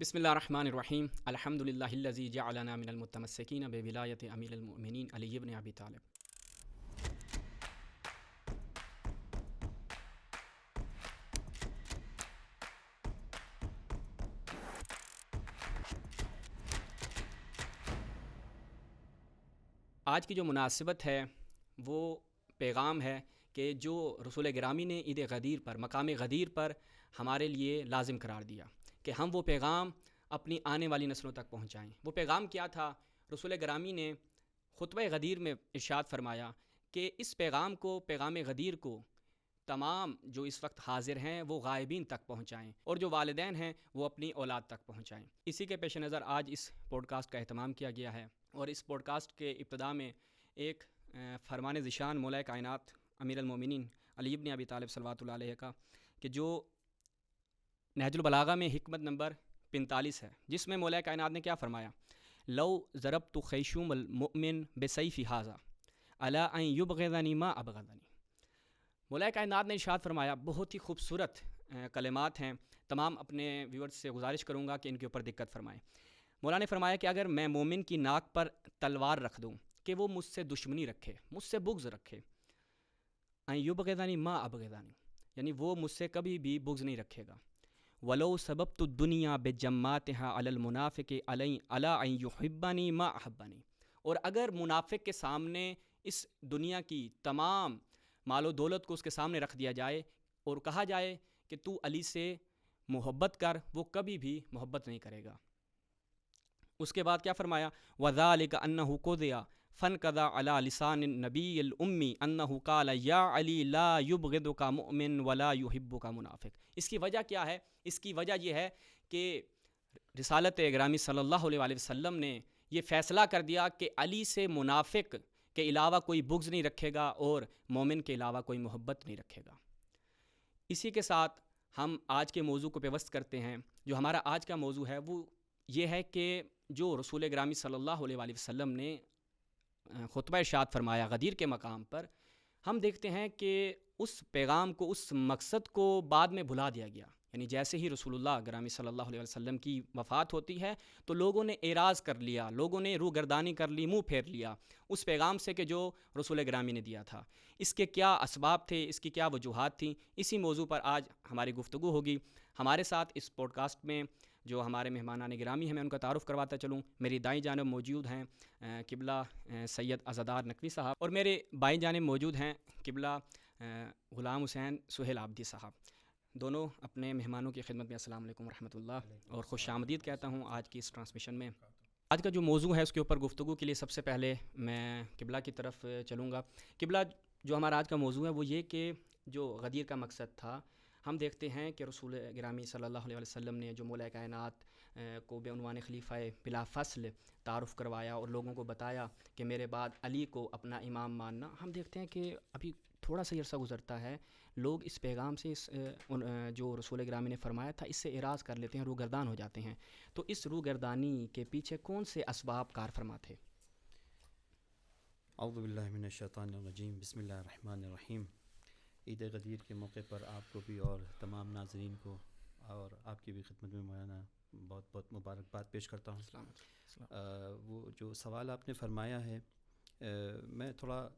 بسم اللہ الرحمن الرحیم الحمد للہ الذی جعلنا من المتمسکین بولایت امیر المؤمنین علی بن ابی طالب۔ آج کی جو مناسبت ہے وہ پیغام ہے کہ جو رسول گرامی نے عید غدیر پر، مقام غدیر پر ہمارے لیے لازم قرار دیا کہ ہم وہ پیغام اپنی آنے والی نسلوں تک پہنچائیں۔ وہ پیغام کیا تھا؟ رسول گرامی نے خطبہ غدیر میں ارشاد فرمایا کہ اس پیغام کو، پیغام غدیر کو تمام جو اس وقت حاضر ہیں وہ غائبین تک پہنچائیں، اور جو والدین ہیں وہ اپنی اولاد تک پہنچائیں۔ اسی کے پیش نظر آج اس پوڈ کاسٹ کا اہتمام کیا گیا ہے، اور اس پوڈ کاسٹ کے ابتدا میں ایک فرمان ذیشان مولا کائنات امیر المومنین علی بن ابی طالب صلوات اللہ علیہ کا، کہ جو نہج البلاغہ میں حکمت نمبر 45 ہے، جس میں مولا کائنات نے کیا فرمایا؟ لو ضربت خیشوم المؤمن بسیف ھذا علی ان یبغضنی ما ابغضنی۔ مولا کائنات نے ارشاد فرمایا، بہت ہی خوبصورت کلمات ہیں، تمام اپنے ویورز سے گزارش کروں گا کہ ان کے اوپر دقت فرمائیں۔ مولا نے فرمایا کہ اگر میں مومن کی ناک پر تلوار رکھ دوں کہ وہ مجھ سے دشمنی رکھے، مجھ سے بغض رکھے، ان یبغضنی ما ابغضنی، یعنی وہ مجھ سے کبھی بھی بغض نہیں رکھے گا، ولو سببت الدنیا بجماتها علی المنافق علی ان یحبنی ما احبنی، اور اگر منافق کے سامنے اس دنیا کی تمام مال و دولت کو اس کے سامنے رکھ دیا جائے اور کہا جائے کہ تو علی سے محبت کر، وہ کبھی بھی محبت نہیں کرے گا۔ اس کے بعد کیا فرمایا؟ وَذَلِكَ أَنَّهُ قُضِيَ فَانْقَضَى عَلَى لِسَانِ النَّبِيِّ الْأُمِّي أَنَّهُ قَالَ يَا عَلِي لَا يُبْغِضُكَ مُؤْمِنٌ وَلَا يُحِبُّكَ مُنَافِقٌ۔ اس کی وجہ کیا ہے؟ اس کی وجہ یہ ہے کہ رسالت گرامی صلی اللہ علیہ وسلم نے یہ فیصلہ کر دیا کہ علی سے منافق کے علاوہ کوئی بغض نہیں رکھے گا اور مومن کے علاوہ کوئی محبت نہیں رکھے گا۔ اسی کے ساتھ ہم آج کے موضوع کو پیوست کرتے ہیں۔ جو ہمارا آج کا موضوع ہے وہ یہ ہے کہ جو رسول گرامی صلی اللہ علیہ وسلم نے خطبہ ارشاد فرمایا غدیر کے مقام پر، ہم دیکھتے ہیں کہ اس پیغام کو، اس مقصد کو بعد میں بھلا دیا گیا۔ یعنی جیسے ہی رسول اللہ گرامی صلی اللہ علیہ وسلم کی وفات ہوتی ہے تو لوگوں نے اعراض کر لیا، لوگوں نے روگردانی کر لی، منہ پھیر لیا اس پیغام سے کہ جو رسول گرامی نے دیا تھا۔ اس کے کیا اسباب تھے، اس کی کیا وجوہات تھیں، اسی موضوع پر آج ہماری گفتگو ہوگی۔ ہمارے ساتھ اس پوڈ کاسٹ میں جو ہمارے مہمانان گرامی ہیں، میں ان کا تعارف کرواتا چلوں۔ میری دائیں جانب موجود ہیں قبلہ سید عزادار نقوی صاحب، اور میرے بائیں جانب موجود ہیں قبلہ غلام حسین سہیل عابدی صاحب۔ دونوں اپنے مہمانوں کی خدمت میں السلام علیکم ورحمۃ اللہ اور خوش آمدید کہتا ہوں آج کی اس ٹرانسمیشن میں۔ آج کا جو موضوع ہے اس کے اوپر گفتگو کے لیے سب سے پہلے میں قبلہ کی طرف چلوں گا۔ قبلہ، جو ہمارا آج کا موضوع ہے وہ یہ کہ جو غدیر کا مقصد تھا، ہم دیکھتے ہیں کہ رسول گرامی صلی اللہ علیہ وسلم نے جو مولا کائنات کو بعنوان خلیفہ بلا فصل تعارف کروایا اور لوگوں کو بتایا کہ میرے بعد علی کو اپنا امام ماننا، ہم دیکھتے ہیں کہ ابھی تھوڑا سا عرصہ گزرتا ہے، لوگ اس پیغام سے جو رسول گرامی نے فرمایا تھا اس سے اعراض کر لیتے ہیں، روگردان ہو جاتے ہیں۔ تو اس روگردانی کے پیچھے کون سے اسباب کار فرما تھے؟ اعوذ باللہ من الشیطان الرجیم، بسم اللہ الرحمن الرحیم۔ عید غدیر کے موقع پر آپ کو بھی اور تمام ناظرین کو اور آپ کی بھی خدمت میں مولانا بہت بہت مبارکباد پیش کرتا ہوں۔ وہ جو سوال آپ نے فرمایا ہے، میں تھوڑا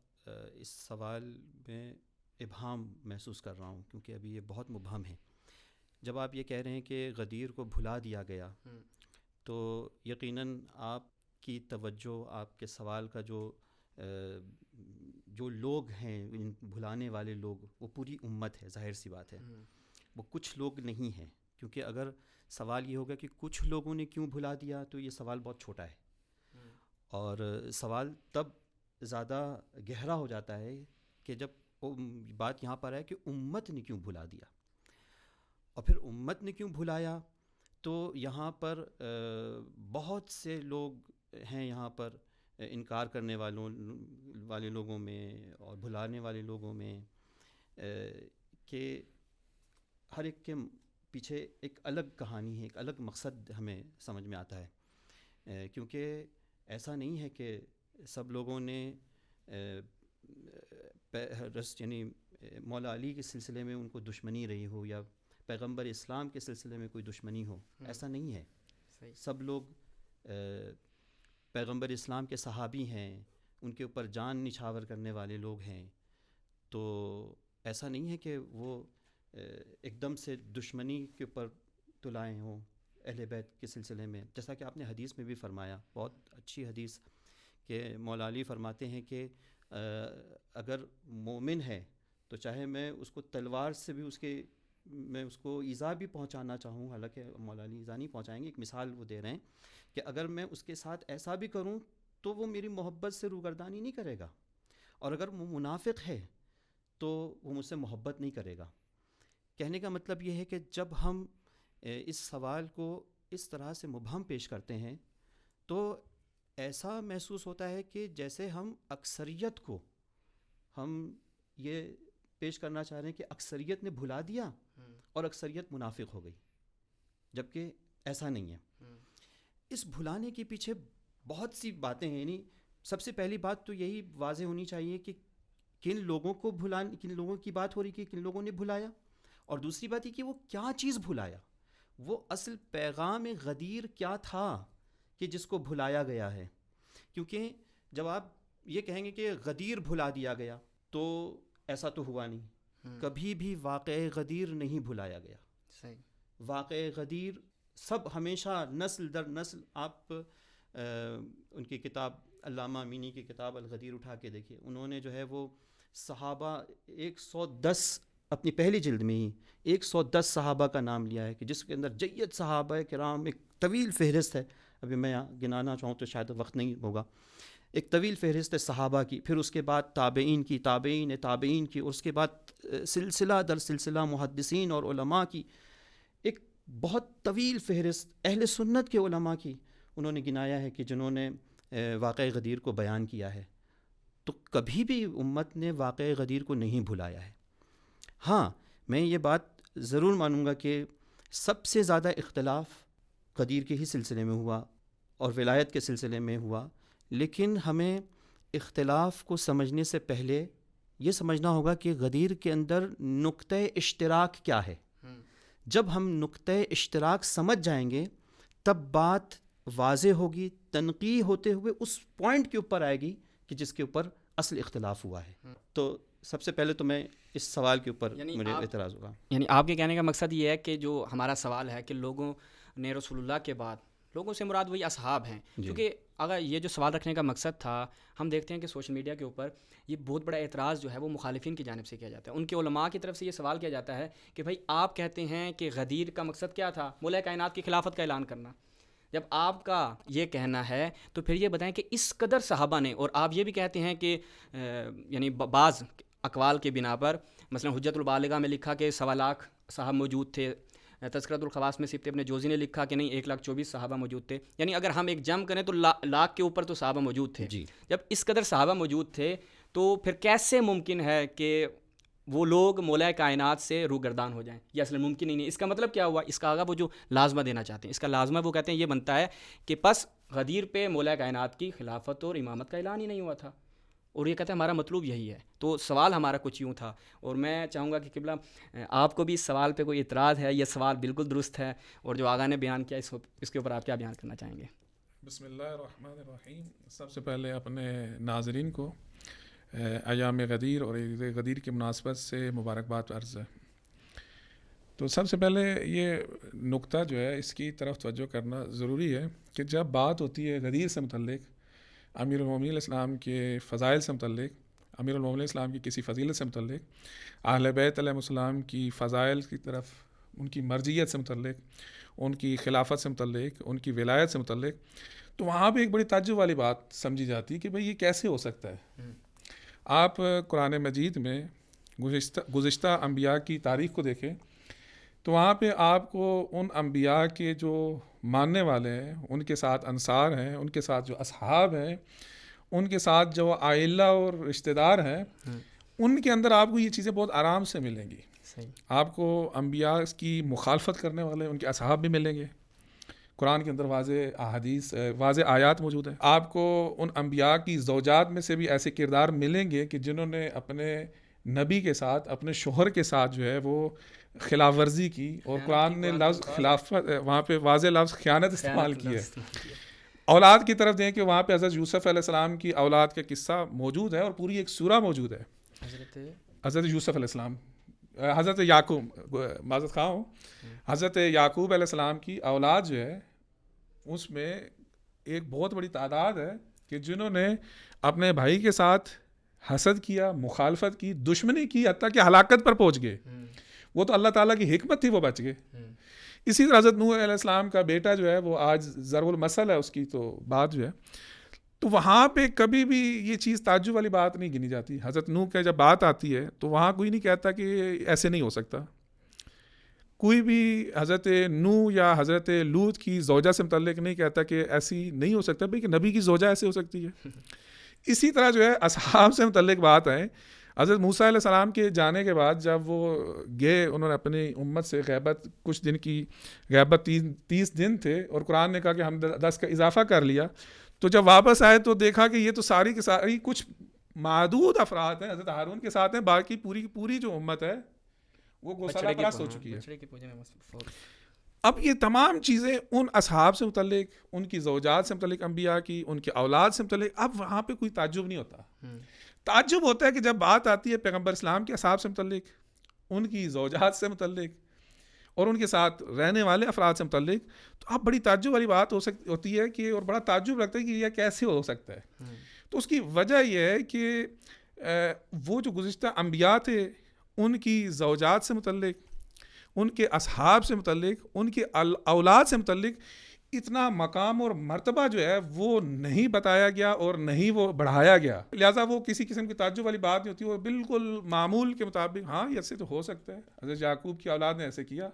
اس سوال میں ابہام محسوس کر رہا ہوں، کیونکہ ابھی یہ بہت مبہم ہے۔ جب آپ یہ کہہ رہے ہیں کہ غدیر کو بھلا دیا گیا، تو یقیناً آپ کی توجہ، آپ کے سوال کا جو لوگ ہیں، ان بھلانے والے لوگ، وہ پوری امت ہے، ظاہر سی بات ہے، وہ کچھ لوگ نہیں ہیں۔ کیونکہ اگر سوال یہ ہوگا کہ کچھ لوگوں نے کیوں بھلا دیا، تو یہ سوال بہت چھوٹا ہے، اور سوال تب زیادہ گہرا ہو جاتا ہے کہ جب بات یہاں پر ہے کہ امت نے کیوں بھلا دیا، اور پھر امت نے کیوں بھلایا، تو یہاں پر بہت سے لوگ ہیں، یہاں پر انکار کرنے والے لوگوں میں اور بھلانے والے لوگوں میں، کہ ہر ایک کے پیچھے ایک الگ کہانی ہے، ایک الگ مقصد ہمیں سمجھ میں آتا ہے۔ کیونکہ ایسا نہیں ہے کہ سب لوگوں نے یعنی مولا علی کے سلسلے میں ان کو دشمنی رہی ہو، یا پیغمبر اسلام کے سلسلے میں کوئی دشمنی ہو، ایسا نہیں ہے۔ سب لوگ پیغمبر اسلام کے صحابی ہیں، ان کے اوپر جان نچھاور کرنے والے لوگ ہیں. تو ایسا نہیں ہے کہ وہ ایک دم سے دشمنی کے اوپر تلائے ہوں اہل بیت کے سلسلے میں. جیسا کہ آپ نے حدیث میں بھی فرمایا، بہت اچھی حدیث، کہ مولا علی فرماتے ہیں کہ اگر مومن ہے تو چاہے میں اس کو تلوار سے بھی میں اس کو ایذا بھی پہنچانا چاہوں، حالانکہ مولا علی ایذا نہیں پہنچائیں گے، ایک مثال وہ دے رہے ہیں کہ اگر میں اس کے ساتھ ایسا بھی کروں تو وہ میری محبت سے روگردانی نہیں کرے گا، اور اگر وہ منافق ہے تو وہ مجھ سے محبت نہیں کرے گا. کہنے کا مطلب یہ ہے کہ جب ہم اس سوال کو اس طرح سے مبہم پیش کرتے ہیں تو ایسا محسوس ہوتا ہے کہ جیسے ہم اکثریت کو ہم یہ پیش کرنا چاہ رہے ہیں کہ اکثریت نے بھلا دیا اور اکثریت منافق ہو گئی، جبکہ ایسا نہیں ہے. اس بھلانے کے پیچھے بہت سی باتیں ہیں. یعنی سب سے پہلی بات تو یہی واضح ہونی چاہیے کہ کن لوگوں کی بات ہو رہی کہ کن لوگوں نے بھلایا، اور دوسری بات یہ کہ وہ کیا چیز بھلایا، وہ اصل پیغام غدیر کیا تھا کہ جس کو بھلایا گیا ہے. کیونکہ جب آپ یہ کہیں گے کہ غدیر بھلا دیا گیا تو ایسا تو ہوا نہیں. کبھی بھی واقع غدیر نہیں بھلایا گیا. واقع غدیر سب ہمیشہ نسل در نسل، آپ ان کی کتاب علامہ امینی کی کتاب الغدیر اٹھا کے دیکھیے، انہوں نے جو ہے وہ صحابہ 110 اپنی پہلی جلد میں ہی 110 صحابہ کا نام لیا ہے، کہ جس کے اندر جید صحابہ کرام، ایک طویل فہرست ہے، ابھی میں گنانا چاہوں تو شاید وقت نہیں ہوگا، ایک طویل فہرست ہے صحابہ کی، پھر اس کے بعد تابعین کی، تابعین کی، اور اس کے بعد سلسلہ در سلسلہ محدثین اور علماء کی، ایک بہت طویل فہرست اہل سنت کے علماء کی انہوں نے گنایا ہے کہ جنہوں نے واقع غدیر کو بیان کیا ہے. تو کبھی بھی امت نے واقع غدیر کو نہیں بھلایا ہے. ہاں میں یہ بات ضرور مانوں گا کہ سب سے زیادہ اختلاف غدیر کے ہی سلسلے میں ہوا اور ولایت کے سلسلے میں ہوا، لیکن ہمیں اختلاف کو سمجھنے سے پہلے یہ سمجھنا ہوگا کہ غدیر کے اندر نقطۂ اشتراک کیا ہے. جب ہم نقطۂ اشتراک سمجھ جائیں گے تب بات واضح ہوگی، تنقیح ہوتے ہوئے اس پوائنٹ کے اوپر آئے گی کہ جس کے اوپر اصل اختلاف ہوا ہے. تو سب سے پہلے تو میں اس سوال کے اوپر مجھے اعتراض ہوگا. یعنی آپ کے کہنے کا مقصد یہ ہے کہ جو ہمارا سوال ہے کہ لوگوں نے رسول اللہ کے بعد، لوگوں سے مراد وہی اصحاب ہیں، کیونکہ اگر یہ جو سوال رکھنے کا مقصد تھا، ہم دیکھتے ہیں کہ سوشل میڈیا کے اوپر یہ بہت بڑا اعتراض جو ہے وہ مخالفین کی جانب سے کیا جاتا ہے. ان کے علماء کی طرف سے یہ سوال کیا جاتا ہے کہ بھائی آپ کہتے ہیں کہ غدیر کا مقصد کیا تھا؟ مولا کائنات کی خلافت کا اعلان کرنا. جب آپ کا یہ کہنا ہے تو پھر یہ بتائیں کہ اس قدر صحابہ نے، اور آپ یہ بھی کہتے ہیں کہ یعنی بعض اقوال کے بنا پر، مثلا حجت البالغہ میں لکھا کہ 1.25 لاکھ صحابہ موجود تھے، تذکرۃ الخواص میں سبت ابن جوزی نے لکھا کہ نہیں 124,000 صحابہ موجود تھے. یعنی اگر ہم ایک جمع کریں تو لاکھ کے اوپر تو صحابہ موجود تھے. جب اس قدر صحابہ موجود تھے تو پھر کیسے ممکن ہے کہ وہ لوگ مولا کائنات سے روگردان ہو جائیں؟ یہ اصلا ممکن ہی نہیں. اس کا مطلب کیا ہوا؟ اس کا آگا وہ جو لازمہ دینا چاہتے ہیں، اس کا لازمہ وہ کہتے ہیں یہ بنتا ہے کہ پس غدیر پہ مولا کائنات کی خلافت اور امامت کا اعلان ہی نہیں ہوا تھا. اور یہ کہتے ہیں ہمارا مطلب یہی ہے. تو سوال ہمارا کچھ یوں تھا، اور میں چاہوں گا کہ قبلہ آپ کو بھی اس سوال پہ کوئی اعتراض ہے؟ یہ سوال بالکل درست ہے، اور جو آغا نے بیان کیا اس کے اوپر آپ کیا بیان کرنا چاہیں گے؟ بسم اللہ الرحمن الرحیم. سب سے پہلے اپنے ناظرین کو ایام غدیر اور عید غدیر کی مناسبت سے مبارکباد عرض ہے. تو سب سے پہلے یہ نقطہ جو ہے اس کی طرف توجہ کرنا ضروری ہے کہ جب بات ہوتی ہے غدیر سے متعلق، امیر المومنین علیہ السلام کے فضائل سے متعلق، امیر المومنین علیہ السلام کی کسی فضیلت سے متعلق، اہل بیت علیہ السلام کی فضائل کی طرف، ان کی مرجیت سے متعلق، ان کی خلافت سے متعلق، ان کی ولایت سے متعلق، تو وہاں پہ ایک بڑی تعجب والی بات سمجھی جاتی کہ بھئی یہ کیسے ہو سکتا ہے. آپ قرآن مجید میں گزشتہ انبیاء کی تاریخ کو دیکھیں تو وہاں پہ آپ کو ان انبیاء کے جو ماننے والے ہیں، ان کے ساتھ انصار ہیں، ان کے ساتھ جو اصحاب ہیں، ان کے ساتھ جو عائلہ اور رشتہ دار ہیں، ان کے اندر آپ کو یہ چیزیں بہت آرام سے ملیں گی. آپ کو انبیاء کی مخالفت کرنے والے ان کے اصحاب بھی ملیں گے. قرآن کے اندر واضح احادیث، واضح آیات موجود ہیں. آپ کو ان انبیاء کی زوجات میں سے بھی ایسے کردار ملیں گے کہ جنہوں نے اپنے نبی کے ساتھ اپنے شوہر کے ساتھ جو ہے وہ خلاف ورزی کی، اور قرآن نے لفظ خلافت وہاں پہ واضح لفظ خیانت استعمال کی ہے. اولاد کی طرف دیں کہ وہاں پہ حضرت یوسف علیہ السلام کی اولاد کا قصہ موجود ہے اور پوری ایک سورہ موجود ہے. حضرت یوسف علیہ السلام، حضرت یعقوب، معذرت خواہ ہوں، حضرت یعقوب علیہ السلام کی اولاد جو ہے اس میں ایک بہت بڑی تعداد ہے کہ جنہوں نے اپنے بھائی کے ساتھ حسد کیا، مخالفت کی، دشمنی کی، حتیٰ کہ ہلاکت پر پہنچ گئے. وہ تو اللہ تعالیٰ کی حکمت تھی، وہ بچ گئے. اسی طرح حضرت نوح علیہ السلام کا بیٹا جو ہے وہ آج ضرب المثل ہے اس کی تو بات جو ہے، تو وہاں پہ کبھی بھی یہ چیز تعجب والی بات نہیں گنی جاتی. حضرت نوح کا جب بات آتی ہے تو وہاں کوئی نہیں کہتا کہ ایسے نہیں ہو سکتا. کوئی بھی حضرت نوح یا حضرت لوط کی زوجہ سے متعلق نہیں کہتا کہ ایسی نہیں ہو سکتا بھائی کہ نبی کی زوجہ ایسے ہو سکتی ہے. اسی طرح جو ہے اصحاب سے متعلق بات ہے. حضرت موسیٰ علیہ السلام کے جانے کے بعد جب وہ گئے، انہوں نے اپنی امت سے غیبت، کچھ دن کی غیبت 30 دن تھے، اور قرآن نے کہا کہ ہم 10 کا اضافہ کر لیا. تو جب واپس آئے تو دیکھا کہ یہ تو ساری کی ساری کچھ معدود افراد ہیں حضرت ہارون کے ساتھ ہیں، باقی پوری جو امت ہے وہ گوسالہ پرست ہو چکی ہے. اب یہ تمام چیزیں ان اصحاب سے متعلق، ان کی زوجات سے متعلق، انبیاء کی، ان کی اولاد سے متعلق، اب وہاں پہ کوئی تعجب نہیں ہوتا. تعجب ہوتا ہے کہ جب بات آتی ہے پیغمبر اسلام کے اصحاب سے متعلق، ان کی زوجات سے متعلق اور ان کے ساتھ رہنے والے افراد سے متعلق، تو اب بڑی تعجب والی بات ہوتی ہے کہ، اور بڑا تعجب لگتا ہے کہ یہ کیسے ہو سکتا ہے. تو اس کی وجہ یہ ہے کہ وہ جو گزشتہ انبیاء تھے ان کی زوجات سے متعلق، ان کے اصحاب سے متعلق، ان کے اولاد سے متعلق اتنا مقام اور مرتبہ جو ہے وہ نہیں بتایا گیا اور نہیں وہ بڑھایا گیا. لہٰذا وہ کسی قسم کی تعجب والی بات نہیں ہوتی، وہ بالکل معمول کے مطابق ہاں یہ ایسے تو ہو سکتا ہے، حضرت یعقوب کی اولاد نے ایسے کیا،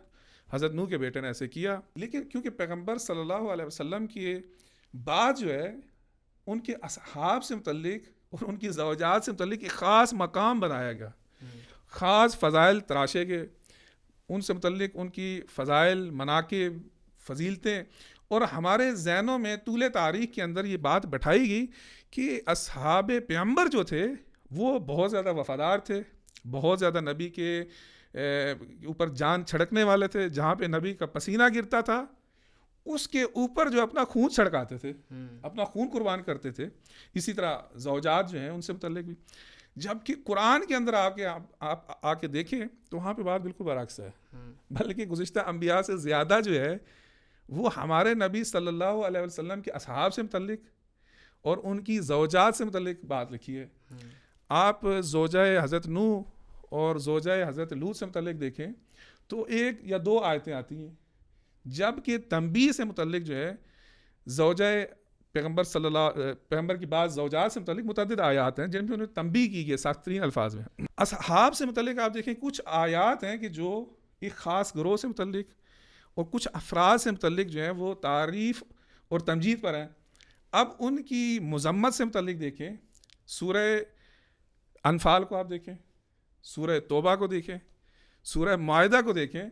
حضرت نوح کے بیٹے نے ایسے کیا. لیکن کیونکہ پیغمبر صلی اللہ علیہ وسلم کی بات جو ہے ان کے اصحاب سے متعلق اور ان کی زوجات سے متعلق ایک خاص مقام بنایا گیا، خاص فضائل تراشے گئے ان سے متعلق، ان کی فضائل، مناقب، فضیلتیں. اور ہمارے ذہنوں میں طول تاریخ کے اندر یہ بات بٹھائی گئی کہ اصحاب پیغمبر جو تھے وہ بہت زیادہ وفادار تھے، بہت زیادہ نبی کے اوپر جان چھڑکنے والے تھے. جہاں پہ نبی کا پسینہ گرتا تھا اس کے اوپر جو اپنا خون چھڑکاتے تھے، اپنا خون قربان کرتے تھے. اسی طرح زوجات جو ہیں ان سے متعلق بھی. جبکہ قرآن کے اندر آپ آ کے دیکھیں تو وہاں پہ بات بالکل برعکس ہے، بلکہ گزشتہ انبیاء سے زیادہ جو ہے وہ ہمارے نبی صلی اللہ علیہ وسلم کے اصحاب سے متعلق اور ان کی زوجات سے متعلق بات لکھی ہے. آپ زوجہ حضرت نوح اور زوجہ حضرت لوط سے متعلق دیکھیں تو 1 یا 2 آیتیں آتی ہیں، جبکہ تنبیہ سے متعلق جو ہے زوجہ پیغمبر کی بعض زوجات سے متعلق متعدد آیات ہیں جن میں انہیں تنبیہ کی گئی سخت ترین الفاظ میں. اصحاب سے متعلق آپ دیکھیں کچھ آیات ہیں کہ جو ایک خاص گروہ سے متعلق اور کچھ افراد سے متعلق جو ہیں وہ تعریف اور تمجید پر ہیں. اب ان کی مذمت سے متعلق دیکھیں، سورہ انفال کو آپ دیکھیں، سورہ توبہ کو دیکھیں، سورہ مائدہ کو دیکھیں،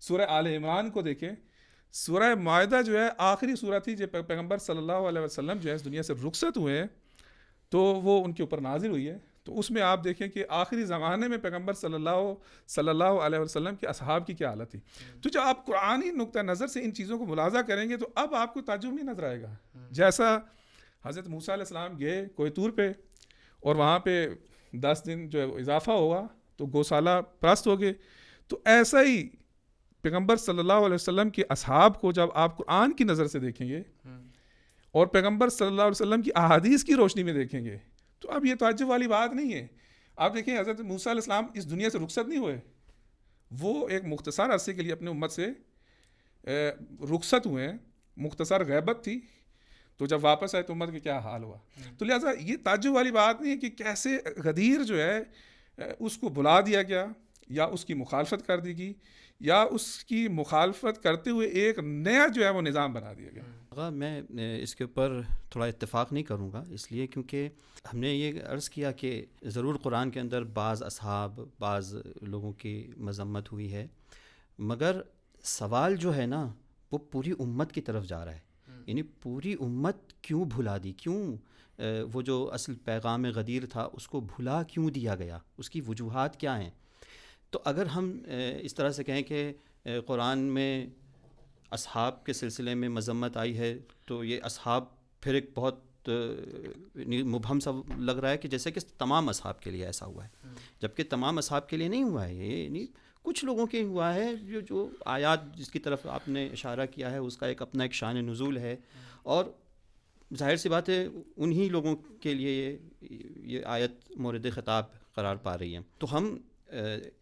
سورہ آل عمران کو دیکھیں. سورہ مائدہ جو ہے آخری سورہ تھی جب پیغمبر صلی اللہ علیہ وسلم جو ہے اس دنیا سے رخصت ہوئے ہیں تو وہ ان کے اوپر نازل ہوئی ہے. تو اس میں آپ دیکھیں کہ آخری زمانے میں پیغمبر صلی اللہ علیہ وسلم کے اصحاب کی کیا حالت تھی. تو جب آپ قرآنی نقطہ نظر سے ان چیزوں کو ملاحظہ کریں گے تو اب آپ کو تعجب نہیں نظر آئے گا. جیسا حضرت موسیٰ علیہ السلام گئے کوہ طور پہ اور وہاں پہ 10 دن جو ہے اضافہ ہوا تو گوسالہ پرست ہو گئے، تو ایسا ہی پیغمبر صلی اللہ علیہ وسلم کے اصحاب کو جب آپ قرآن کی نظر سے دیکھیں گے اور پیغمبر صلی اللہ علیہ وسلم کی احادیث کی روشنی میں دیکھیں گے تو اب یہ تعجب والی بات نہیں ہے. آپ دیکھیں حضرت موسیٰ علیہ السلام اس دنیا سے رخصت نہیں ہوئے، وہ ایک مختصر عرصے کے لیے اپنے امت سے رخصت ہوئے ہیں، مختصر غیبت تھی، تو جب واپس آئے تو امت کا کیا حال ہوا. تو لہٰذا یہ تعجب والی بات نہیں ہے کہ کیسے غدیر جو ہے اس کو بلا دیا گیا یا اس کی مخالفت کر دی گئی یا اس کی مخالفت کرتے ہوئے ایک نیا جو ہے وہ نظام بنا دیا گیا. میں اس کے اوپر تھوڑا اتفاق نہیں کروں گا، اس لیے کیونکہ ہم نے یہ عرض کیا کہ ضرور قرآن کے اندر بعض اصحاب، بعض لوگوں کی مذمت ہوئی ہے، مگر سوال جو ہے نا وہ پوری امت کی طرف جا رہا ہے. یعنی پوری امت کیوں بھلا دی، کیوں وہ جو اصل پیغام غدیر تھا اس کو بھلا کیوں دیا گیا، اس کی وجوہات کیا ہیں؟ تو اگر ہم اس طرح سے کہیں کہ قرآن میں اصحاب کے سلسلے میں مذمت آئی ہے تو یہ اصحاب پھر ایک بہت مبہم سا لگ رہا ہے کہ جیسے کہ تمام اصحاب کے لیے ایسا ہوا ہے، جبکہ تمام اصحاب کے لیے نہیں ہوا ہے، یہ یعنی کچھ لوگوں کے ہوا ہے جو آیات جس کی طرف آپ نے اشارہ کیا ہے اس کا ایک اپنا ایک شان نزول ہے، اور ظاہر سی بات ہے انہی لوگوں کے لیے یہ آیت مورد خطاب قرار پا رہی ہے۔ تو ہم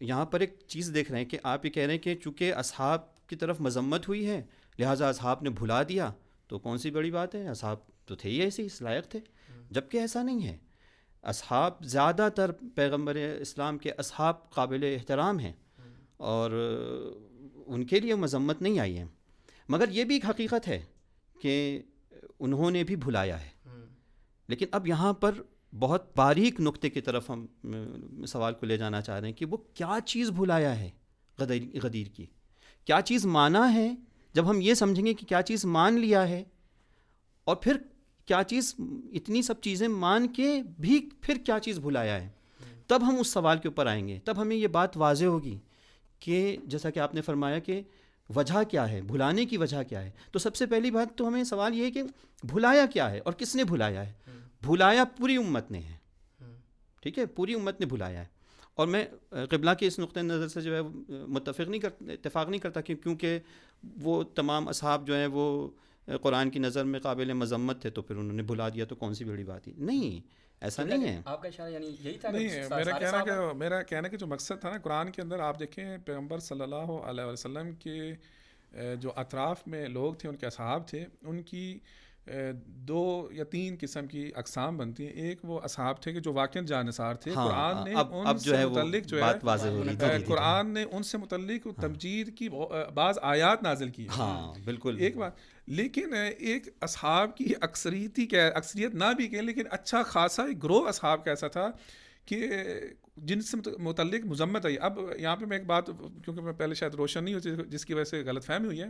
یہاں پر ایک چیز دیکھ رہے ہیں کہ آپ یہ کہہ رہے ہیں کہ چونکہ اصحاب کی طرف مذمت ہوئی ہے لہٰذا اصحاب نے بھلا دیا، تو کون سی بڑی بات ہے، اصحاب تو تھے ہی ایسے اس لائق تھے، جبکہ ایسا نہیں ہے۔ اصحاب زیادہ تر پیغمبر اسلام کے اصحاب قابل احترام ہیں اور ان کے لیے مذمت نہیں آئی ہے، مگر یہ بھی ایک حقیقت ہے کہ انہوں نے بھی بھلایا ہے۔ لیکن اب یہاں پر بہت باریک نقطے کی طرف ہم سوال کو لے جانا چاہ رہے ہیں کہ وہ کیا چیز بھلایا ہے غدیر کی، کیا چیز مانا ہے؟ جب ہم یہ سمجھیں گے کہ کیا چیز مان لیا ہے اور پھر کیا چیز، اتنی سب چیزیں مان کے بھی پھر کیا چیز بھلایا ہے، تب ہم اس سوال کے اوپر آئیں گے، تب ہمیں یہ بات واضح ہوگی کہ جیسا کہ آپ نے فرمایا کہ وجہ کیا ہے، بھلانے کی وجہ کیا ہے۔ تو سب سے پہلی بات تو ہمیں سوال یہ ہے کہ بھلایا کیا ہے اور کس نے بھلایا ہے؟ بھلایا پوری امت نے ہے، ٹھیک ہے، پوری امت نے بھلایا ہے۔ اور میں قبلہ کے اس نقطۂ نظر سے جو ہے اتفاق نہیں کرتا کہ کیونکہ وہ تمام اصحاب جو ہیں وہ قرآن کی نظر میں قابل مذمت تھے تو پھر انہوں نے بھلا دیا تو کون سی بڑی بات ہے، نہیں، ایسا نہیں ہے۔ آپ کا اشارہ یعنی یہی تھا؟ نہیں، میرا کہنا کہ جو مقصد تھا نا قرآن کے اندر، آپ دیکھیں پیغمبر صلی اللہ علیہ وسلم کے جو اطراف میں لوگ تھے، ان کے اصحاب تھے، ان کی 2 یا 3 قسم کی اقسام بنتی ہیں۔ ایک وہ اصحاب تھے کہ جو واقعاً جانثار تھے، قرآن نے ان سے متعلق جو ہے قرآن نے ان سے متعلق تمجید کی بعض آیات نازل کی، ہاں بالکل ایک بات۔ لیکن ایک اصحاب کی اکثریت نہ بھی کہیں لیکن اچھا خاصا ایک گروہ اصحاب کا ایسا تھا کہ جن سے متعلق مذمت آئی۔ اب یہاں پہ میں ایک بات، کیونکہ میں پہلے شاید روشن نہیں ہوتی جس کی وجہ سے غلط فہمی ہوئی ہے،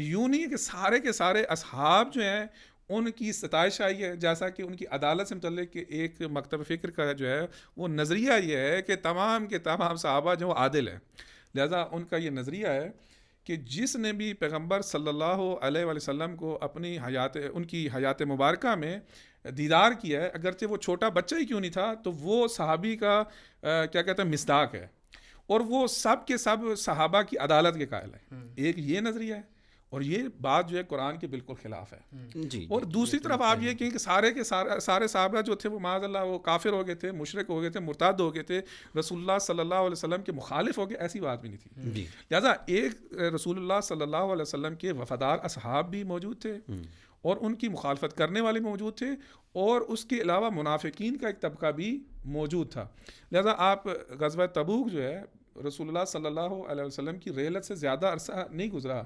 یوں نہیں کہ سارے کے سارے اصحاب جو ہیں ان کی ستائش آئی ہے، جیسا کہ ان کی عدالت سے متعلق ایک مکتب فکر کا جو ہے وہ نظریہ یہ ہے کہ تمام کے تمام صحابہ جو عادل ہیں، لہذا ان کا یہ نظریہ ہے کہ جس نے بھی پیغمبر صلی اللہ علیہ وسلم کو اپنی ان کی حیات مبارکہ میں دیدار کیا ہے، اگرچہ وہ چھوٹا بچہ ہی کیوں نہیں تھا، تو وہ صحابی کا کیا کہتے ہیں مصداق ہے، اور وہ سب کے سب صحابہ کی عدالت کے قائل ہیں۔ ایک یہ نظریہ ہے، اور یہ بات جو ہے قرآن کے بالکل خلاف ہے۔ جی، اور دوسری طرف آپ یہ کہیں کہ سارے کے سارے صحابہ جو تھے وہ معاذ اللہ وہ کافر ہو گئے تھے، مشرک ہو گئے تھے، مرتد ہو گئے تھے، رسول اللہ صلی اللہ علیہ وسلم کے مخالف ہو گئے، ایسی بات بھی نہیں تھی۔ لہٰذا ایک رسول اللہ صلی اللہ علیہ وسلم کے وفادار اصحاب بھی موجود تھے اور ان کی مخالفت کرنے والے موجود تھے، اور اس کے علاوہ منافقین کا ایک طبقہ بھی موجود تھا۔ لہٰذا آپ غزوہ تبوک جو ہے رسول اللہ صلی اللہ علیہ وسلم کی رحلت سے زیادہ عرصہ نہیں گزرا،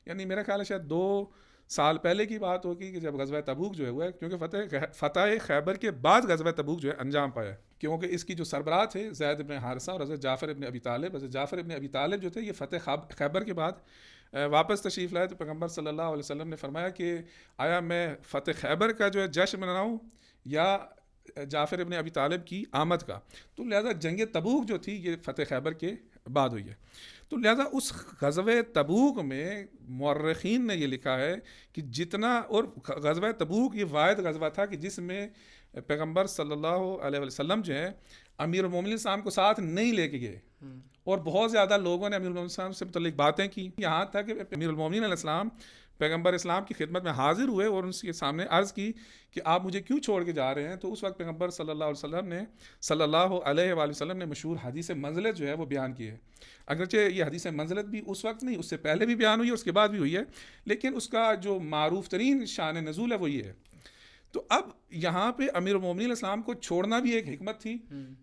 یعنی میرا خیال ہے شاید 2 سال پہلے کی بات ہوگی کہ جب غزوہ تبوک جو ہے ہوا ہے، کیونکہ فتح خیبر کے بعد غزوہ تبوک جو ہے انجام پایا ہے، کیونکہ اس کی جو سربراہ تھے زید بن حارثہ اور حضرت جعفر ابن ابی طالب جو تھے، یہ فتح خیبر کے بعد واپس تشریف لائے، تو پیغمبر صلی اللہ علیہ وسلم نے فرمایا کہ آیا میں فتح خیبر کا جو ہے جشن مناؤں یا جعفر ابن ابی طالب کی آمد کا؟ تو لہٰذا جنگ تبوک جو تھی یہ فتح خیبر کے بعد ہوئی ہے۔ تو لہٰذا اس غزوہ تبوک میں مورخین نے یہ لکھا ہے کہ جتنا، اور غزوہ تبوک یہ واحد غزوہ تھا کہ جس میں پیغمبر صلی اللہ علیہ وسلم جو ہے امیر المومنین السلام کو ساتھ نہیں لے کے گئے، اور بہت زیادہ لوگوں نے امیر المومنین السلام سے متعلق باتیں کی، یہاں تک کہ امیر المومنین علیہ السلام پیغمبر اسلام کی خدمت میں حاضر ہوئے اور ان کے سامنے عرض کی کہ آپ مجھے کیوں چھوڑ کے جا رہے ہیں؟ تو اس وقت پیغمبر صلی اللہ علیہ وسلم نے مشہور حدیث منزلت جو ہے وہ بیان کی ہے، اگرچہ یہ حدیث منزلت بھی اس وقت نہیں، اس سے پہلے بھی بیان ہوئی ہے، اس کے بعد بھی ہوئی ہے، لیکن اس کا جو معروف ترین شان نزول ہے وہ یہ ہے۔ تو اب یہاں پہ امیر المومنین السلام کو چھوڑنا بھی ایک حکمت تھی،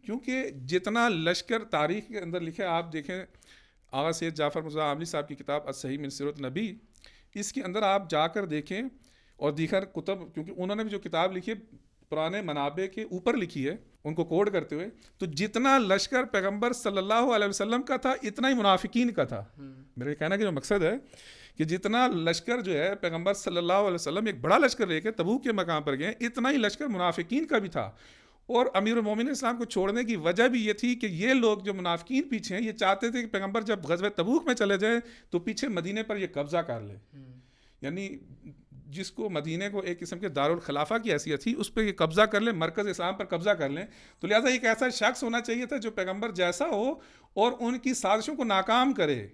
کیونکہ جتنا لشکر تاریخ کے اندر لکھے، آپ دیکھیں آغا سید جعفر مرزا عاملی صاحب کی کتاب الصحیح من سیرۃ النبی، اس کے اندر آپ جا کر دیکھیں، اور دیگر کتب، کیونکہ انہوں نے بھی جو کتاب لکھی ہے پرانے منابع کے اوپر لکھی ہے ان کو کوڈ کرتے ہوئے، تو جتنا لشکر پیغمبر صلی اللہ علیہ وسلم کا تھا اتنا ہی منافقین کا تھا۔ میرا یہ کہنا کہ جو مقصد ہے کہ جتنا لشکر جو ہے پیغمبر صلی اللہ علیہ وسلم ایک بڑا لشکر لے کے تبوک کے مقام پر گئے، اتنا ہی لشکر منافقین کا بھی تھا. اور امیر المومنین اسلام کو چھوڑنے کی وجہ بھی یہ تھی کہ یہ لوگ جو منافقین پیچھے ہیں یہ چاہتے تھے کہ پیغمبر جب غزوہ تبوک میں چلے جائیں تو پیچھے مدینے پر یہ قبضہ کر لے. یعنی جس کو مدینے کو ایک قسم کے دارالخلافہ کی حیثیت تھی اس پہ یہ قبضہ کر لیں، مرکز اسلام پر قبضہ کر لیں. تو لہٰذا ایک ایسا شخص ہونا چاہیے تھا جو پیغمبر جیسا ہو اور ان کی سازشوں کو ناکام کرے.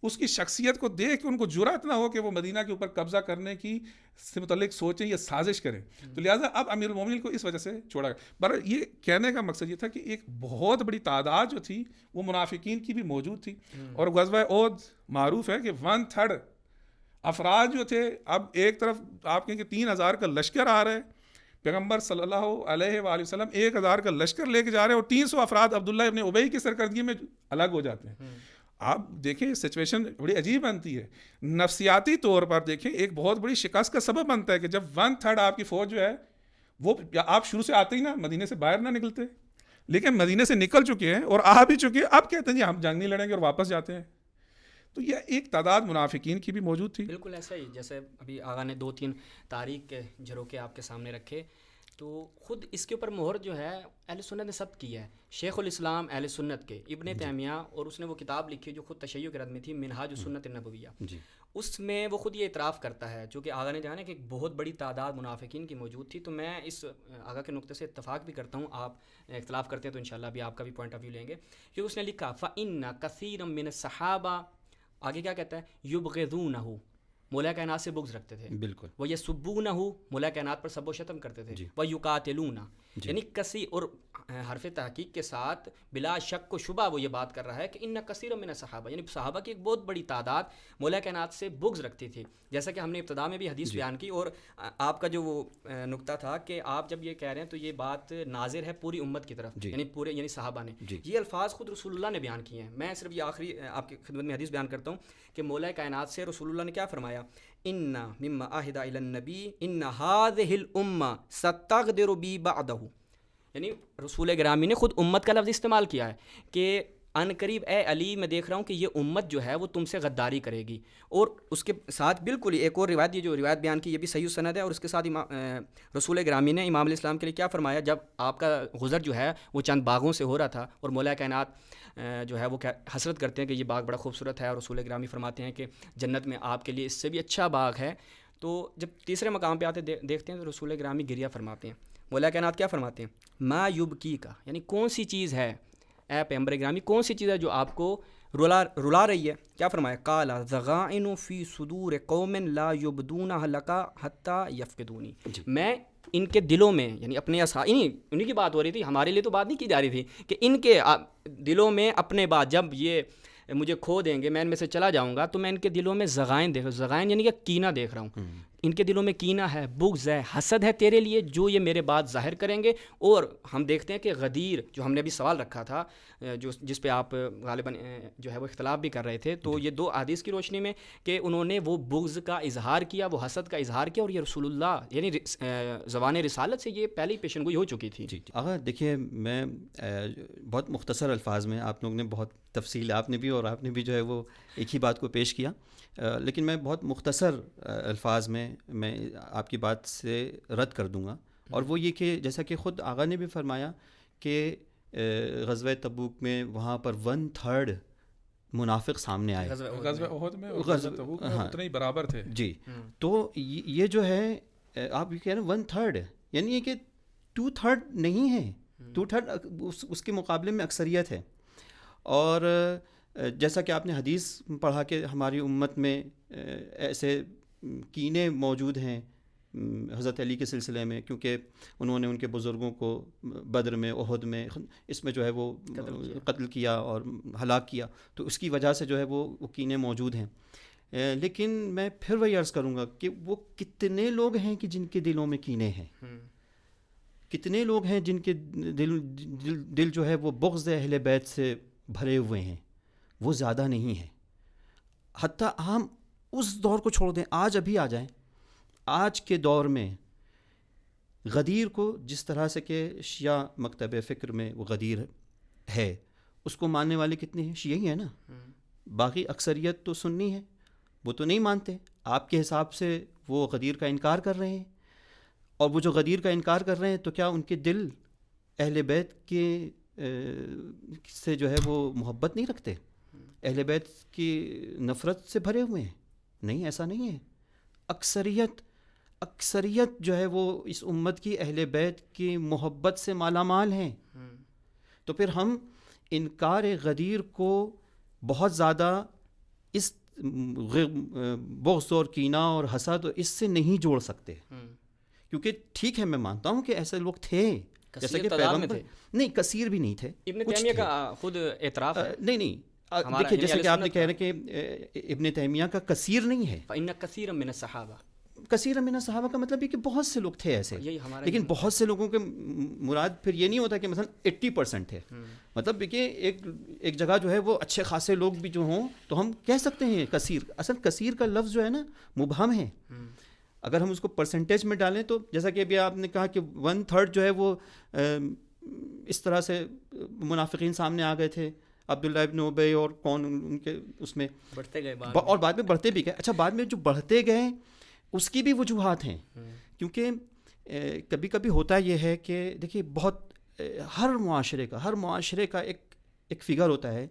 اس کی شخصیت کو دیکھ کے ان کو جرأت نہ ہو کہ وہ مدینہ کے اوپر قبضہ کرنے کی سے متعلق سوچیں یا سازش کریں. تو لہٰذا اب امیر المومنین کو اس وجہ سے چھوڑا گیا. پر یہ کہنے کا مقصد یہ تھا کہ ایک بہت بڑی تعداد جو تھی وہ منافقین کی بھی موجود تھی. اور غزوہ احد معروف ہے کہ 1/3 افراد جو تھے، اب ایک طرف آپ کہیں کہ 3000 کا لشکر آ رہا ہے، پیغمبر صلی اللہ علیہ وآلہ وسلم 1000 کا لشکر لے کے جا رہے ہیں اور 300 افراد عبداللہ ابن ابی کی سرکردگی میں الگ ہو جاتے ہیں. آپ دیکھیں سچویشن بڑی عجیب بنتی ہے. نفسیاتی طور پر دیکھیں ایک بہت بڑی شکست کا سبب بنتا ہے کہ جب 1/3 آپ کی فوج جو ہے وہ آپ شروع سے آتے ہی نا مدینے سے باہر نہ نکلتے، لیکن مدینے سے نکل چکے ہیں اور آ بھی چکے ہیں، اب کہتے ہیں جی ہم جنگ نہیں لڑیں گے اور واپس جاتے ہیں. تو یہ ایک تعداد منافقین کی بھی موجود تھی. بالکل ایسا ہی جیسے ابھی آغا نے 2-3 تاریخ کے جھروکے آپ کے سامنے رکھے، تو خود اس کے اوپر مہر جو ہے اہل سنت نے ثبت کی ہے. شیخ الاسلام اہل سنت کے ابن تیمیہ، اور اس نے وہ کتاب لکھی جو خود تشیع کے رد میں تھی، منہاج السنت النبویہ. اس میں وہ خود یہ اعتراف کرتا ہے، جو کہ آغا نے جانا کہ ایک بہت بڑی تعداد منافقین کی موجود تھی. تو میں اس آغا کے نقطے سے اتفاق بھی کرتا ہوں. آپ اختلاف کرتے ہیں تو انشاءاللہ بھی آپ کا بھی پوائنٹ آف ویو لیں گے. کیونکہ اس نے لکھا فَإِنَّ كَثِيرًا مِّنَ الصَّحَابَةِ، آگے کیا کہتا ہے، یبغضونہ، مولا کائنات سے بغض رکھتے تھے. بالکل. وہ یسبونہ، مولا کائنات پر سب و شتم کرتے تھے. وہ یقاتلون، یعنی کثیر، اور حرف تحقیق کے ساتھ بلا شک و شبہ وہ یہ بات کر رہا ہے کہ ان کثیر من الصحابہ، یعنی صحابہ کی ایک بہت بڑی تعداد مولا کائنات سے بغض رکھتی تھی. جیسا کہ ہم نے ابتدا میں بھی حدیث بیان کی، اور آپ کا جو وہ نقطہ تھا کہ آپ جب یہ کہہ رہے ہیں تو یہ بات ناظر ہے پوری امت کی طرف، یعنی پورے یعنی صحابہ نے. یہ الفاظ خود رسول اللہ نے بیان کیے ہیں. میں صرف یہ آخری آپ کی خدمت میں حدیث بیان کرتا ہوں کہ مولا کائنات سے رسول اللہ نے کیا فرمایا، ان مما عہد الی النبی ان هذه الامه ستغدر بی بعدہ. یعنی رسول گرامی نے خود امت کا لفظ استعمال کیا ہے کہ ان قریب اے علی میں دیکھ رہا ہوں کہ یہ امت جو ہے وہ تم سے غداری کرے گی. اور اس کے ساتھ بالکل ایک اور روایت، یہ جو روایت بیان کی یہ بھی صحیح سند ہے، اور اس کے ساتھ رسول گرامی نے امام علیہ السلام کے لیے کیا فرمایا، جب آپ کا گزر جو ہے وہ چند باغوں سے ہو رہا تھا اور مولا کائنات جو ہے وہ حسرت کرتے ہیں کہ یہ باغ بڑا خوبصورت ہے، اور رسول گرامی فرماتے ہیں کہ جنت میں آپ کے لیے اس سے بھی اچھا باغ ہے. تو جب تیسرے مقام پہ آتے دیکھتے ہیں تو رسول گرامی گریہ فرماتے ہیں. مولا کائنات کیا فرماتے ہیں، ما یبکی کا، یعنی کون سی چیز ہے اے پیغمبر گرامی، کون سی چیز ہے جو آپ کو رلا رہی ہے. کیا فرمایا، قال ذغائن فی صدور قوم لا یبدونہ لک حتی یفقدونی. میں ان کے دلوں میں، یعنی اپنے انہیں کی بات ہو رہی تھی، ہمارے لیے تو بات نہیں کی جا رہی تھی، کہ ان کے دلوں میں اپنے بعد جب یہ مجھے کھو دیں گے، میں ان میں سے چلا جاؤں گا، تو میں ان کے دلوں میں زغائن دیکھ رہا ہوں. زغائن یعنی کہ کینہ دیکھ رہا ہوں. ان کے دلوں میں کینہ ہے، بغض ہے، حسد ہے تیرے لیے، جو یہ میرے بات ظاہر کریں گے. اور ہم دیکھتے ہیں کہ غدیر، جو ہم نے ابھی سوال رکھا تھا، جس پہ آپ غالباً جو ہے وہ اختلاف بھی کر رہے تھے، تو یہ 2 احادیث کی روشنی میں کہ انہوں نے وہ بغض کا اظہار کیا، وہ حسد کا اظہار کیا، اور یہ رسول اللہ یعنی زبان رسالت سے یہ پہلی پیشن گوئی ہو چکی تھی. آغا دیکھیے، میں بہت مختصر الفاظ میں، آپ لوگ نے بہت تفصیل آپ نے بھی اور آپ نے بھی جو ہے وہ ایک ہی بات کو پیش کیا، لیکن میں بہت مختصر الفاظ میں آپ کی بات سے رد کر دوں گا. اور وہ یہ کہ جیسا کہ خود آغا نے بھی فرمایا کہ غزوہ تبوک میں وہاں پر 1/3 منافق سامنے آئے. غزوہ احد میں اور غزوہ تبوک میں اتنے ہی برابر تھے. جی، تو یہ جو ہے آپ یہ کہہ رہے ہیں 1/3، یعنی یہ کہ 2/3 نہیں ہے، 2/3 اس کے مقابلے میں اکثریت ہے. اور جیسا کہ آپ نے حدیث پڑھا کہ ہماری امت میں ایسے کینے موجود ہیں حضرت علی کے سلسلے میں، کیونکہ انہوں نے ان کے بزرگوں کو بدر میں، احد میں، اس میں جو ہے وہ قتل کیا اور ہلاک کیا، تو اس کی وجہ سے جو ہے وہ کینے موجود ہیں. لیکن میں پھر وہی عرض کروں گا کہ وہ کتنے لوگ ہیں کہ جن کے دلوں میں کینے ہیں، کتنے لوگ ہیں جن کے دل جو ہے وہ بغض اہل بیت سے بھرے ہوئے ہیں، وہ زیادہ نہیں ہیں. حتیٰ ہم اس دور کو چھوڑ دیں، آج ابھی آ جائیں، آج کے دور میں غدیر کو جس طرح سے کہ شیعہ مکتب فکر میں وہ غدیر ہے، اس کو ماننے والے کتنے ہیں؟ شیعہ ہی ہیں نا، باقی اکثریت تو سنی ہے. وہ تو نہیں مانتے. آپ کے حساب سے وہ غدیر کا انکار کر رہے ہیں, اور وہ جو غدیر کا انکار کر رہے ہیں تو کیا ان کے دل اہل بیت کے سے جو ہے وہ محبت نہیں رکھتے, اہل بیت کی نفرت سے بھرے ہوئے ہیں؟ نہیں, ایسا نہیں ہے. اکثریت جو ہے وہ اس امت کی اہل بیت کی محبت سے مالا مال ہیں. تو پھر ہم انکار غدیر کو بہت زیادہ اس بغض اور کینہ اور حسد اس سے نہیں جوڑ سکتے, کیونکہ ٹھیک ہے میں مانتا ہوں کہ ایسے لوگ تھے, جیسے کہ پیغمبر نہیں, کثیر بھی نہیں تھے. ابن تیمیہ کا خود اعتراف ہے. نہیں دیکھیے, جیسے کہ آپ نے کہہ رہے کہ ابن تیمیہ کا کثیر نہیں ہے. فإن كثيرا من الصحابہ, کثیر من الصحابہ کا مطلب یہ کہ بہت سے لوگ تھے ایسے, لیکن بہت سے لوگوں کے مراد پھر یہ نہیں ہوتا کہ مثلا 80% تھے. مطلب دیکھیے ایک جگہ جو ہے وہ اچھے خاصے لوگ بھی جو ہوں تو ہم کہہ سکتے ہیں کثیر. اصل کثیر کا لفظ جو ہے نا مبہم ہے. اگر ہم اس کو پرسنٹیج میں ڈالیں تو جیسا کہ ابھی آپ نے کہا کہ 1/3 جو ہے وہ اس طرح سے منافقین سامنے آ گئے تھے, عبداللہ ابن ابی اور کون ان کے اس میں بڑھتے گئے اور بعد میں بڑھتے بھی گئے. اچھا, بعد میں جو بڑھتے گئے اس کی بھی وجوہات ہیں, کیونکہ کبھی کبھی ہوتا یہ ہے کہ دیکھیے بہت ہر معاشرے کا ایک فگر ہوتا ہے.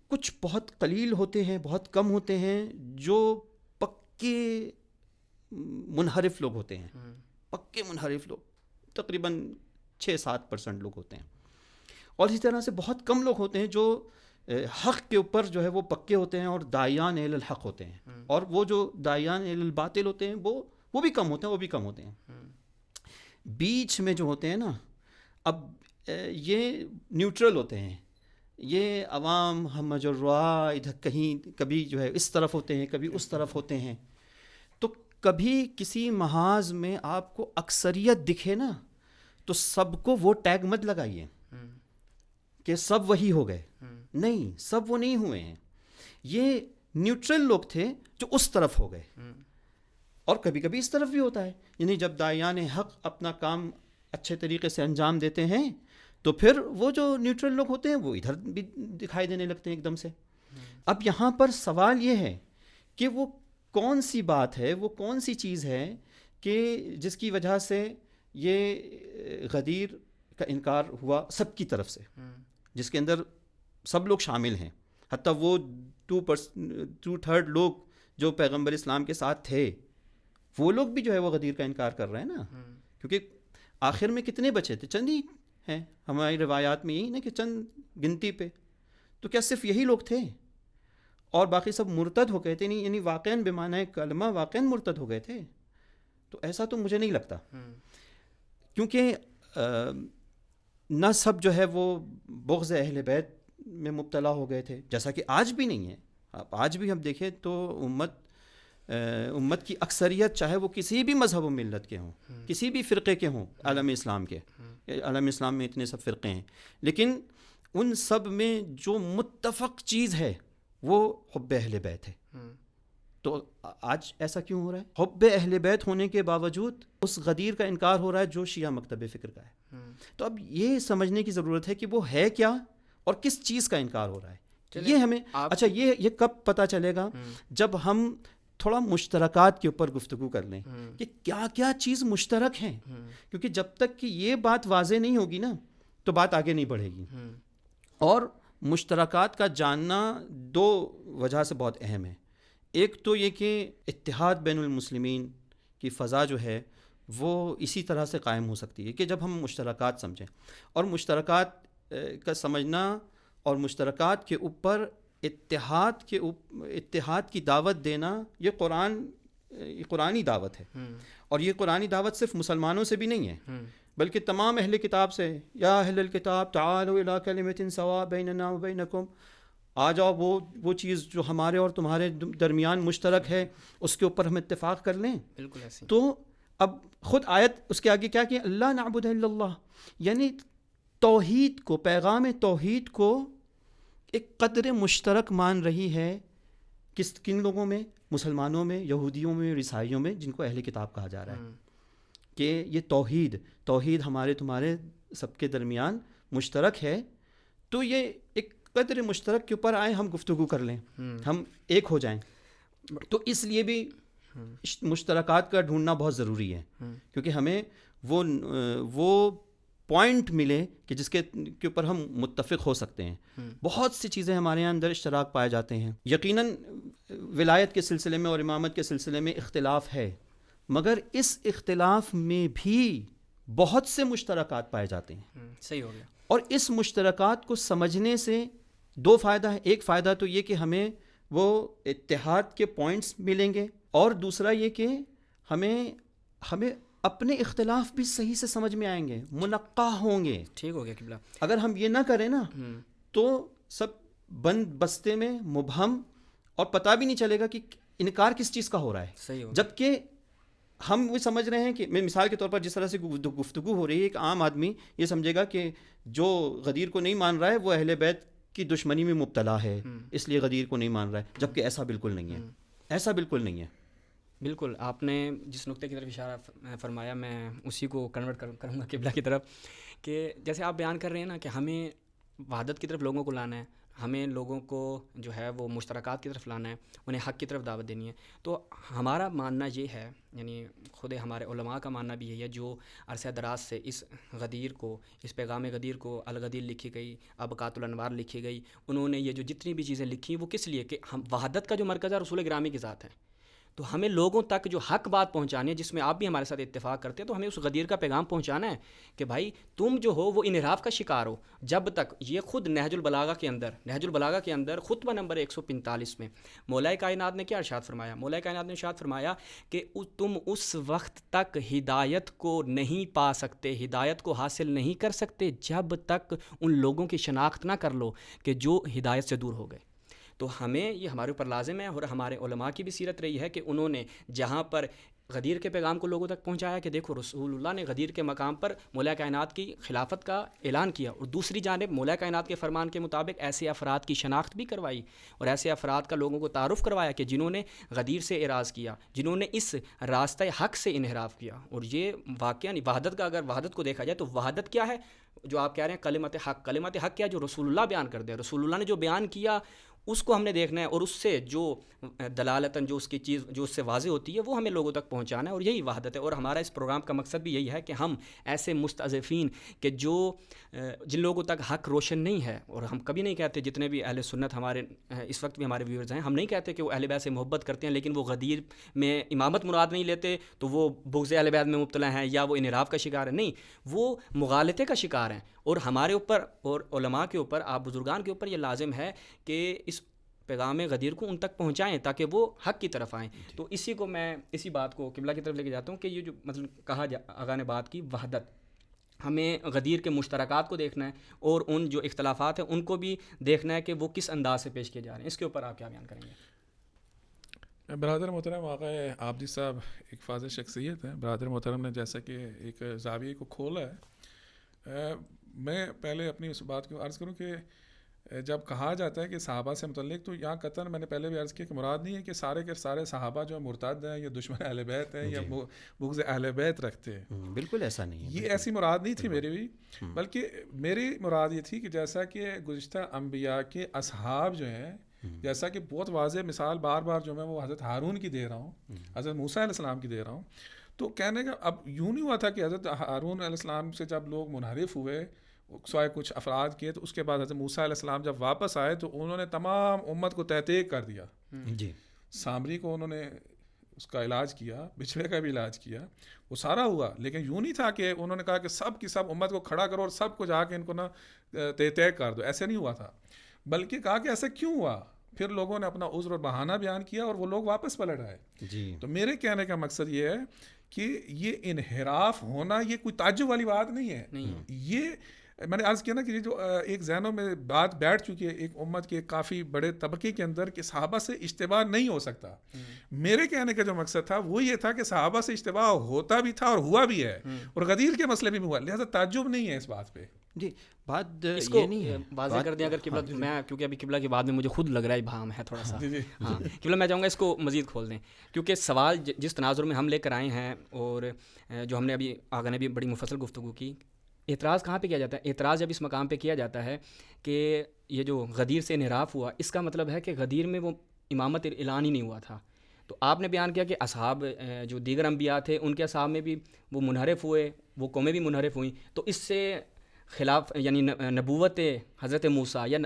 کچھ بہت قلیل ہوتے ہیں, بہت کم ہوتے ہیں جو پکے منحرف لوگ ہوتے ہیں. پکے منحرف لوگ تقریباً 6-7% لوگ ہوتے ہیں, اور اسی طرح سے بہت کم لوگ ہوتے ہیں جو حق کے اوپر جو ہے وہ پکے ہوتے ہیں اور داعیان اہل الحق ہوتے ہیں, اور وہ جو داعیان اہل الباطل ہوتے ہیں وہ بھی کم ہوتے ہیں. بیچ میں جو ہوتے ہیں نا, اب یہ نیوٹرل ہوتے ہیں, یہ عوام ہمج الروا, ادھر کہیں کبھی جو ہے اس طرف ہوتے ہیں, کبھی اس طرف ہوتے ہیں. تو کبھی کسی محاذ میں آپ کو اکثریت دکھے نا تو سب کو وہ ٹیگ مت لگائیے کہ سب وہی ہو گئے. نہیں, سب وہ نہیں ہوئے ہیں. یہ نیوٹرل لوگ تھے جو اس طرف ہو گئے, اور کبھی کبھی اس طرف بھی ہوتا ہے. یعنی جب داعیان حق اپنا کام اچھے طریقے سے انجام دیتے ہیں تو پھر وہ جو نیوٹرل لوگ ہوتے ہیں وہ ادھر بھی دکھائی دینے لگتے ہیں ایک دم سے. اب یہاں پر سوال یہ ہے کہ وہ کون سی بات ہے, وہ کون سی چیز ہے کہ جس کی وجہ سے یہ غدیر کا انکار ہوا سب کی طرف سے, جس کے اندر سب لوگ شامل ہیں, حتیٰ وہ 2/3 لوگ جو پیغمبر اسلام کے ساتھ تھے وہ لوگ بھی جو ہے وہ غدیر کا انکار کر رہے ہیں نا. کیونکہ آخر میں کتنے بچے تھے؟ چند ہی ہیں ہماری روایات میں, یہی نا کہ چند گنتی پہ. تو کیا صرف یہی لوگ تھے اور باقی سب مرتد ہو گئے تھے؟ نہیں, یعنی واقعاً بمعنی کلمہ واقعاً مرتد ہو گئے تھے. تو ایسا تو مجھے نہیں لگتا, کیونکہ نہ سب جو ہے وہ بغض اہل بیت میں مبتلا ہو گئے تھے, جیسا کہ آج بھی نہیں ہے. آج بھی ہم دیکھیں تو امت کی اکثریت, چاہے وہ کسی بھی مذہب و ملت کے ہوں, کسی بھی فرقے کے ہوں, عالم اسلام کے, عالم اسلام میں اتنے سب فرقے ہیں, لیکن ان سب میں جو متفق چیز ہے وہ حب اہل بیت ہے. تو آج ایسا کیوں ہو رہا ہے؟ حب اہل بیت ہونے کے باوجود اس غدیر کا انکار ہو رہا ہے جو شیعہ مکتب فکر کا ہے. تو اب یہ سمجھنے کی ضرورت ہے کہ وہ ہے کیا اور کس چیز کا انکار ہو رہا ہے. یہ ہمیں اچھا یہ کب پتہ چلے گا؟ جب ہم تھوڑا مشترکات کے اوپر گفتگو کر لیں کہ کیا کیا چیز مشترک ہیں, کیونکہ جب تک کہ یہ بات واضح نہیں ہوگی نا تو بات آگے نہیں بڑھے گی. اور مشترکات کا جاننا 2 وجہ سے بہت اہم ہے. ایک تو یہ کہ اتحاد بین المسلمین کی فضا جو ہے وہ اسی طرح سے قائم ہو سکتی ہے کہ جب ہم مشترکات سمجھیں, اور مشترکات کا سمجھنا اور مشترکات کے اوپر اتحاد کی دعوت دینا, یہ قرآنی دعوت ہے. اور یہ قرآنی دعوت صرف مسلمانوں سے بھی نہیں ہے بلکہ تمام اہل کتاب سے. یا اہل الکتاب تعالوا الی کلمۃ سواء بیننا وبینکم, آ جاؤ وہ چیز جو ہمارے اور تمہارے درمیان مشترک ہے اس کے اوپر ہم اتفاق کر لیں. بالکل ایسے. تو اب خود آیت اس کے آگے کیا کہ اللہ نعبد الا اللہ, یعنی توحید کو, پیغام توحید کو ایک قدر مشترک مان رہی ہے. کن لوگوں میں؟ مسلمانوں میں, یہودیوں میں, عیسائیوں میں, جن کو اہل کتاب کہا جا رہا ہے. کہ یہ توحید ہمارے تمہارے سب کے درمیان مشترک ہے. تو یہ ایک قدر مشترک کے اوپر آئیں، ہم گفتگو کر لیں، ہم ایک ہو جائیں. تو اس لیے بھی مشترکات کا ڈھونڈنا بہت ضروری ہے، کیونکہ ہمیں وہ پوائنٹ ملے کہ جس کے اوپر ہم متفق ہو سکتے ہیں. بہت سی چیزیں ہمارے یہاں اندر اشتراک پائے جاتے ہیں. یقیناً ولایت کے سلسلے میں اور امامت کے سلسلے میں اختلاف ہے، مگر اس اختلاف میں بھی بہت سے مشترکات پائے جاتے ہیں. صحیح ہو گیا. اور اس مشترکات کو سمجھنے سے دو فائدہ ہے. ایک فائدہ تو یہ کہ ہمیں وہ اتحاد کے پوائنٹس ملیں گے، اور دوسرا یہ کہ ہمیں اپنے اختلاف بھی صحیح سے سمجھ میں آئیں گے، منقع ہوں گے. ٹھیک ہو گیا قبلہ. اگر ہم یہ نہ کریں نا تو سب بند بستے میں مبہم، اور پتہ بھی نہیں چلے گا کہ انکار کس چیز کا ہو رہا ہے. صحیح ہو. جبکہ ہم وہ سمجھ رہے ہیں کہ میں مثال کے طور پر جس طرح سے گفتگو ہو رہی ہے، ایک عام آدمی یہ سمجھے گا کہ جو غدیر کو نہیں مان رہا ہے وہ اہل بیت کی دشمنی میں مبتلا ہے، اس لیے غدیر کو نہیں مان رہا ہے. جبکہ ایسا بالکل نہیں ہے، ایسا بالکل نہیں ہے. بالکل آپ نے جس نقطے کی طرف اشارہ فرمایا میں اسی کو کنورٹ کروں گا قبلہ کی طرف، کہ جیسے آپ بیان کر رہے ہیں نا کہ ہمیں وحدت کی طرف لوگوں کو لانا ہے، ہمیں لوگوں کو جو ہے وہ مشترکات کی طرف لانا ہے، انہیں حق کی طرف دعوت دینی ہے. تو ہمارا ماننا یہ ہے، یعنی خود ہمارے علماء کا ماننا بھی یہی ہے، جو عرصہ دراز سے اس غدیر کو، اس پیغام غدیر کو، الغدیر لکھی گئی، ابقات الانوار لکھی گئی، انہوں نے یہ جو جتنی بھی چیزیں لکھی وہ کس لیے کہ ہم وحدت کا جو مرکز ہے رسول گرامی کی ذات ہے. تو ہمیں لوگوں تک جو حق بات پہنچانی ہے، جس میں آپ بھی ہمارے ساتھ اتفاق کرتے ہیں، تو ہمیں اس غدیر کا پیغام پہنچانا ہے کہ بھائی تم جو ہو وہ انحراف کا شکار ہو. جب تک یہ خود نہج البلاغہ کے اندر خطبہ نمبر 145 میں مولا کائنات نے کیا ارشاد فرمایا؟ مولا کائنات نے ارشاد فرمایا کہ تم اس وقت تک ہدایت کو نہیں پا سکتے، ہدایت کو حاصل نہیں کر سکتے جب تک ان لوگوں کی شناخت نہ کر لو کہ جو ہدایت سے دور ہو گئے. تو ہمیں یہ ہمارے اوپر لازم ہے، اور ہمارے علماء کی بھی سیرت رہی ہے کہ انہوں نے جہاں پر غدیر کے پیغام کو لوگوں تک پہنچایا کہ دیکھو رسول اللہ نے غدیر کے مقام پر مولا کائنات کی خلافت کا اعلان کیا، اور دوسری جانب مولا کائنات کے فرمان کے مطابق ایسے افراد کی شناخت بھی کروائی اور ایسے افراد کا لوگوں کو تعارف کروایا کہ جنہوں نے غدیر سے اعراض کیا، جنہوں نے اس راستہ حق سے انحراف کیا. اور یہ واقعہ وحدت کا، اگر وحدت کو دیکھا جائے تو وحدت کیا ہے جو آپ کہہ رہے ہیں کلمت حق؟ کلمت حق کیا؟ جو رسول اللہ بیان کر دے، رسول اللہ نے جو بیان کیا اس کو ہم نے دیکھنا ہے، اور اس سے جو دلالتاً جو اس کی چیز جو اس سے واضح ہوتی ہے وہ ہمیں لوگوں تک پہنچانا ہے، اور یہی وحدت ہے. اور ہمارا اس پروگرام کا مقصد بھی یہی ہے کہ ہم ایسے مستضعفین کہ جن لوگوں تک حق روشن نہیں ہے، اور ہم کبھی نہیں کہتے، جتنے بھی اہل سنت ہمارے اس وقت بھی ہمارے ویورز ہیں، ہم نہیں کہتے کہ وہ اہل بیت سے محبت کرتے ہیں لیکن وہ غدیر میں امامت مراد نہیں لیتے تو وہ بغض اہل بیت میں مبتلا ہیں یا وہ انحراف کا شکار ہیں. نہیں، وہ مغالطے کا شکار ہیں. اور ہمارے اوپر اور علماء کے اوپر، آپ بزرگان کے اوپر یہ لازم ہے کہ اس پیغام غدیر کو ان تک پہنچائیں تاکہ وہ حق کی طرف آئیں. تو اسی کو میں اسی بات کو قبلہ کی طرف لے کے جاتا ہوں کہ یہ جو مطلب کہا آغا نے بات کی وحدت، ہمیں غدیر کے مشترکات کو دیکھنا ہے اور ان جو اختلافات ہیں ان کو بھی دیکھنا ہے کہ وہ کس انداز سے پیش کیے جا رہے ہیں. اس کے اوپر آپ کیا بیان کریں گے؟ برادر محترم آقا عابدی صاحب ایک فاضل شخصیت ہے. برادر محترم نے جیسا کہ ایک زاویے کو کھولا ہے، میں پہلے اپنی اس بات کو عرض کروں کہ جب کہا جاتا ہے کہ صحابہ سے متعلق، تو یہاں قطعاً میں نے پہلے بھی عرض کیا کہ مراد نہیں ہے کہ سارے کے سارے صحابہ جو مرتد ہیں یا دشمن اہل بیت ہیں یا بغض اہل بیت رکھتے ہیں. بالکل ایسا نہیں ہے، یہ ایسی مراد نہیں تھی میری بھی، بلکہ میری مراد یہ تھی کہ جیسا کہ گزشتہ انبیاء کے اصحاب جو ہیں، جیسا کہ بہت واضح مثال بار بار جو میں وہ حضرت ہارون کی دے رہا ہوں، حضرت موسیٰ علیہ السلام کی دے رہا ہوں. تو کہنے کا اب یوں نہیں ہوا تھا کہ حضرت ہارون علیہ السلام سے جب لوگ منحرف ہوئے سوائے کچھ افراد کے، تو اس کے بعد حضرت موسیٰ علیہ السلام جب واپس آئے تو انہوں نے تمام امت کو تحقیق کر دیا. جی، سامری کو انہوں نے اس کا علاج کیا، بچھڑے کا بھی علاج کیا، وہ سارا ہوا. لیکن یوں نہیں تھا کہ انہوں نے کہا کہ سب کی سب امت کو کھڑا کرو اور سب کو جا کے ان کو نا طے کر دو. ایسے نہیں ہوا تھا، بلکہ کہا کہ ایسا کیوں ہوا. پھر لوگوں نے اپنا عذر اور بہانہ بیان کیا اور وہ لوگ واپس پلٹ آئے. جی، تو میرے کہنے کا مقصد یہ ہے کہ یہ انحراف ہونا یہ کوئی تعجب والی بات نہیں ہے. یہ میں نے عرض کیا نا کہ یہ جو ایک ذہنوں میں بات بیٹھ چکی ہے ایک امت کے کافی بڑے طبقے کے اندر کہ صحابہ سے اشتباہ نہیں ہو سکتا. میرے کہنے کا جو مقصد تھا وہ یہ تھا کہ صحابہ سے اشتباہ ہوتا بھی تھا اور ہوا بھی ہے، اور غدیر کے مسئلے بھی ہوا، لہذا تعجب نہیں ہے اس بات پہ. جی، بات اس کو یہ نہیں ہے، واضح کر دیں اگر قبلہ، میں کیونکہ ابھی قبلہ کے بعد میں مجھے خود لگ رہا ہے ابہام ہے تھوڑا سا. ہاں قبلہ میں چاہوں گا اس کو مزید کھول دیں، کیونکہ سوال جس تناظر میں ہم لے کر آئے ہیں اور جو ہم نے ابھی آگے نے بھی بڑی مفصل گفتگو کی، اعتراض کہاں پہ کیا جاتا ہے؟ اعتراض جب اس مقام پہ کیا جاتا ہے کہ یہ جو غدیر سے انحراف ہوا، اس کا مطلب ہے کہ غدیر میں وہ امامت اعلان ہی نہیں ہوا تھا. تو آپ نے بیان کیا کہ اصحاب جو دیگر انبیاء تھے ان کے اصحاب میں بھی وہ منحرف ہوئے، وہ قومیں بھی منحرف ہوئیں. تو اس سے خلاف یعنی نبوت حضرت موسیٰ یا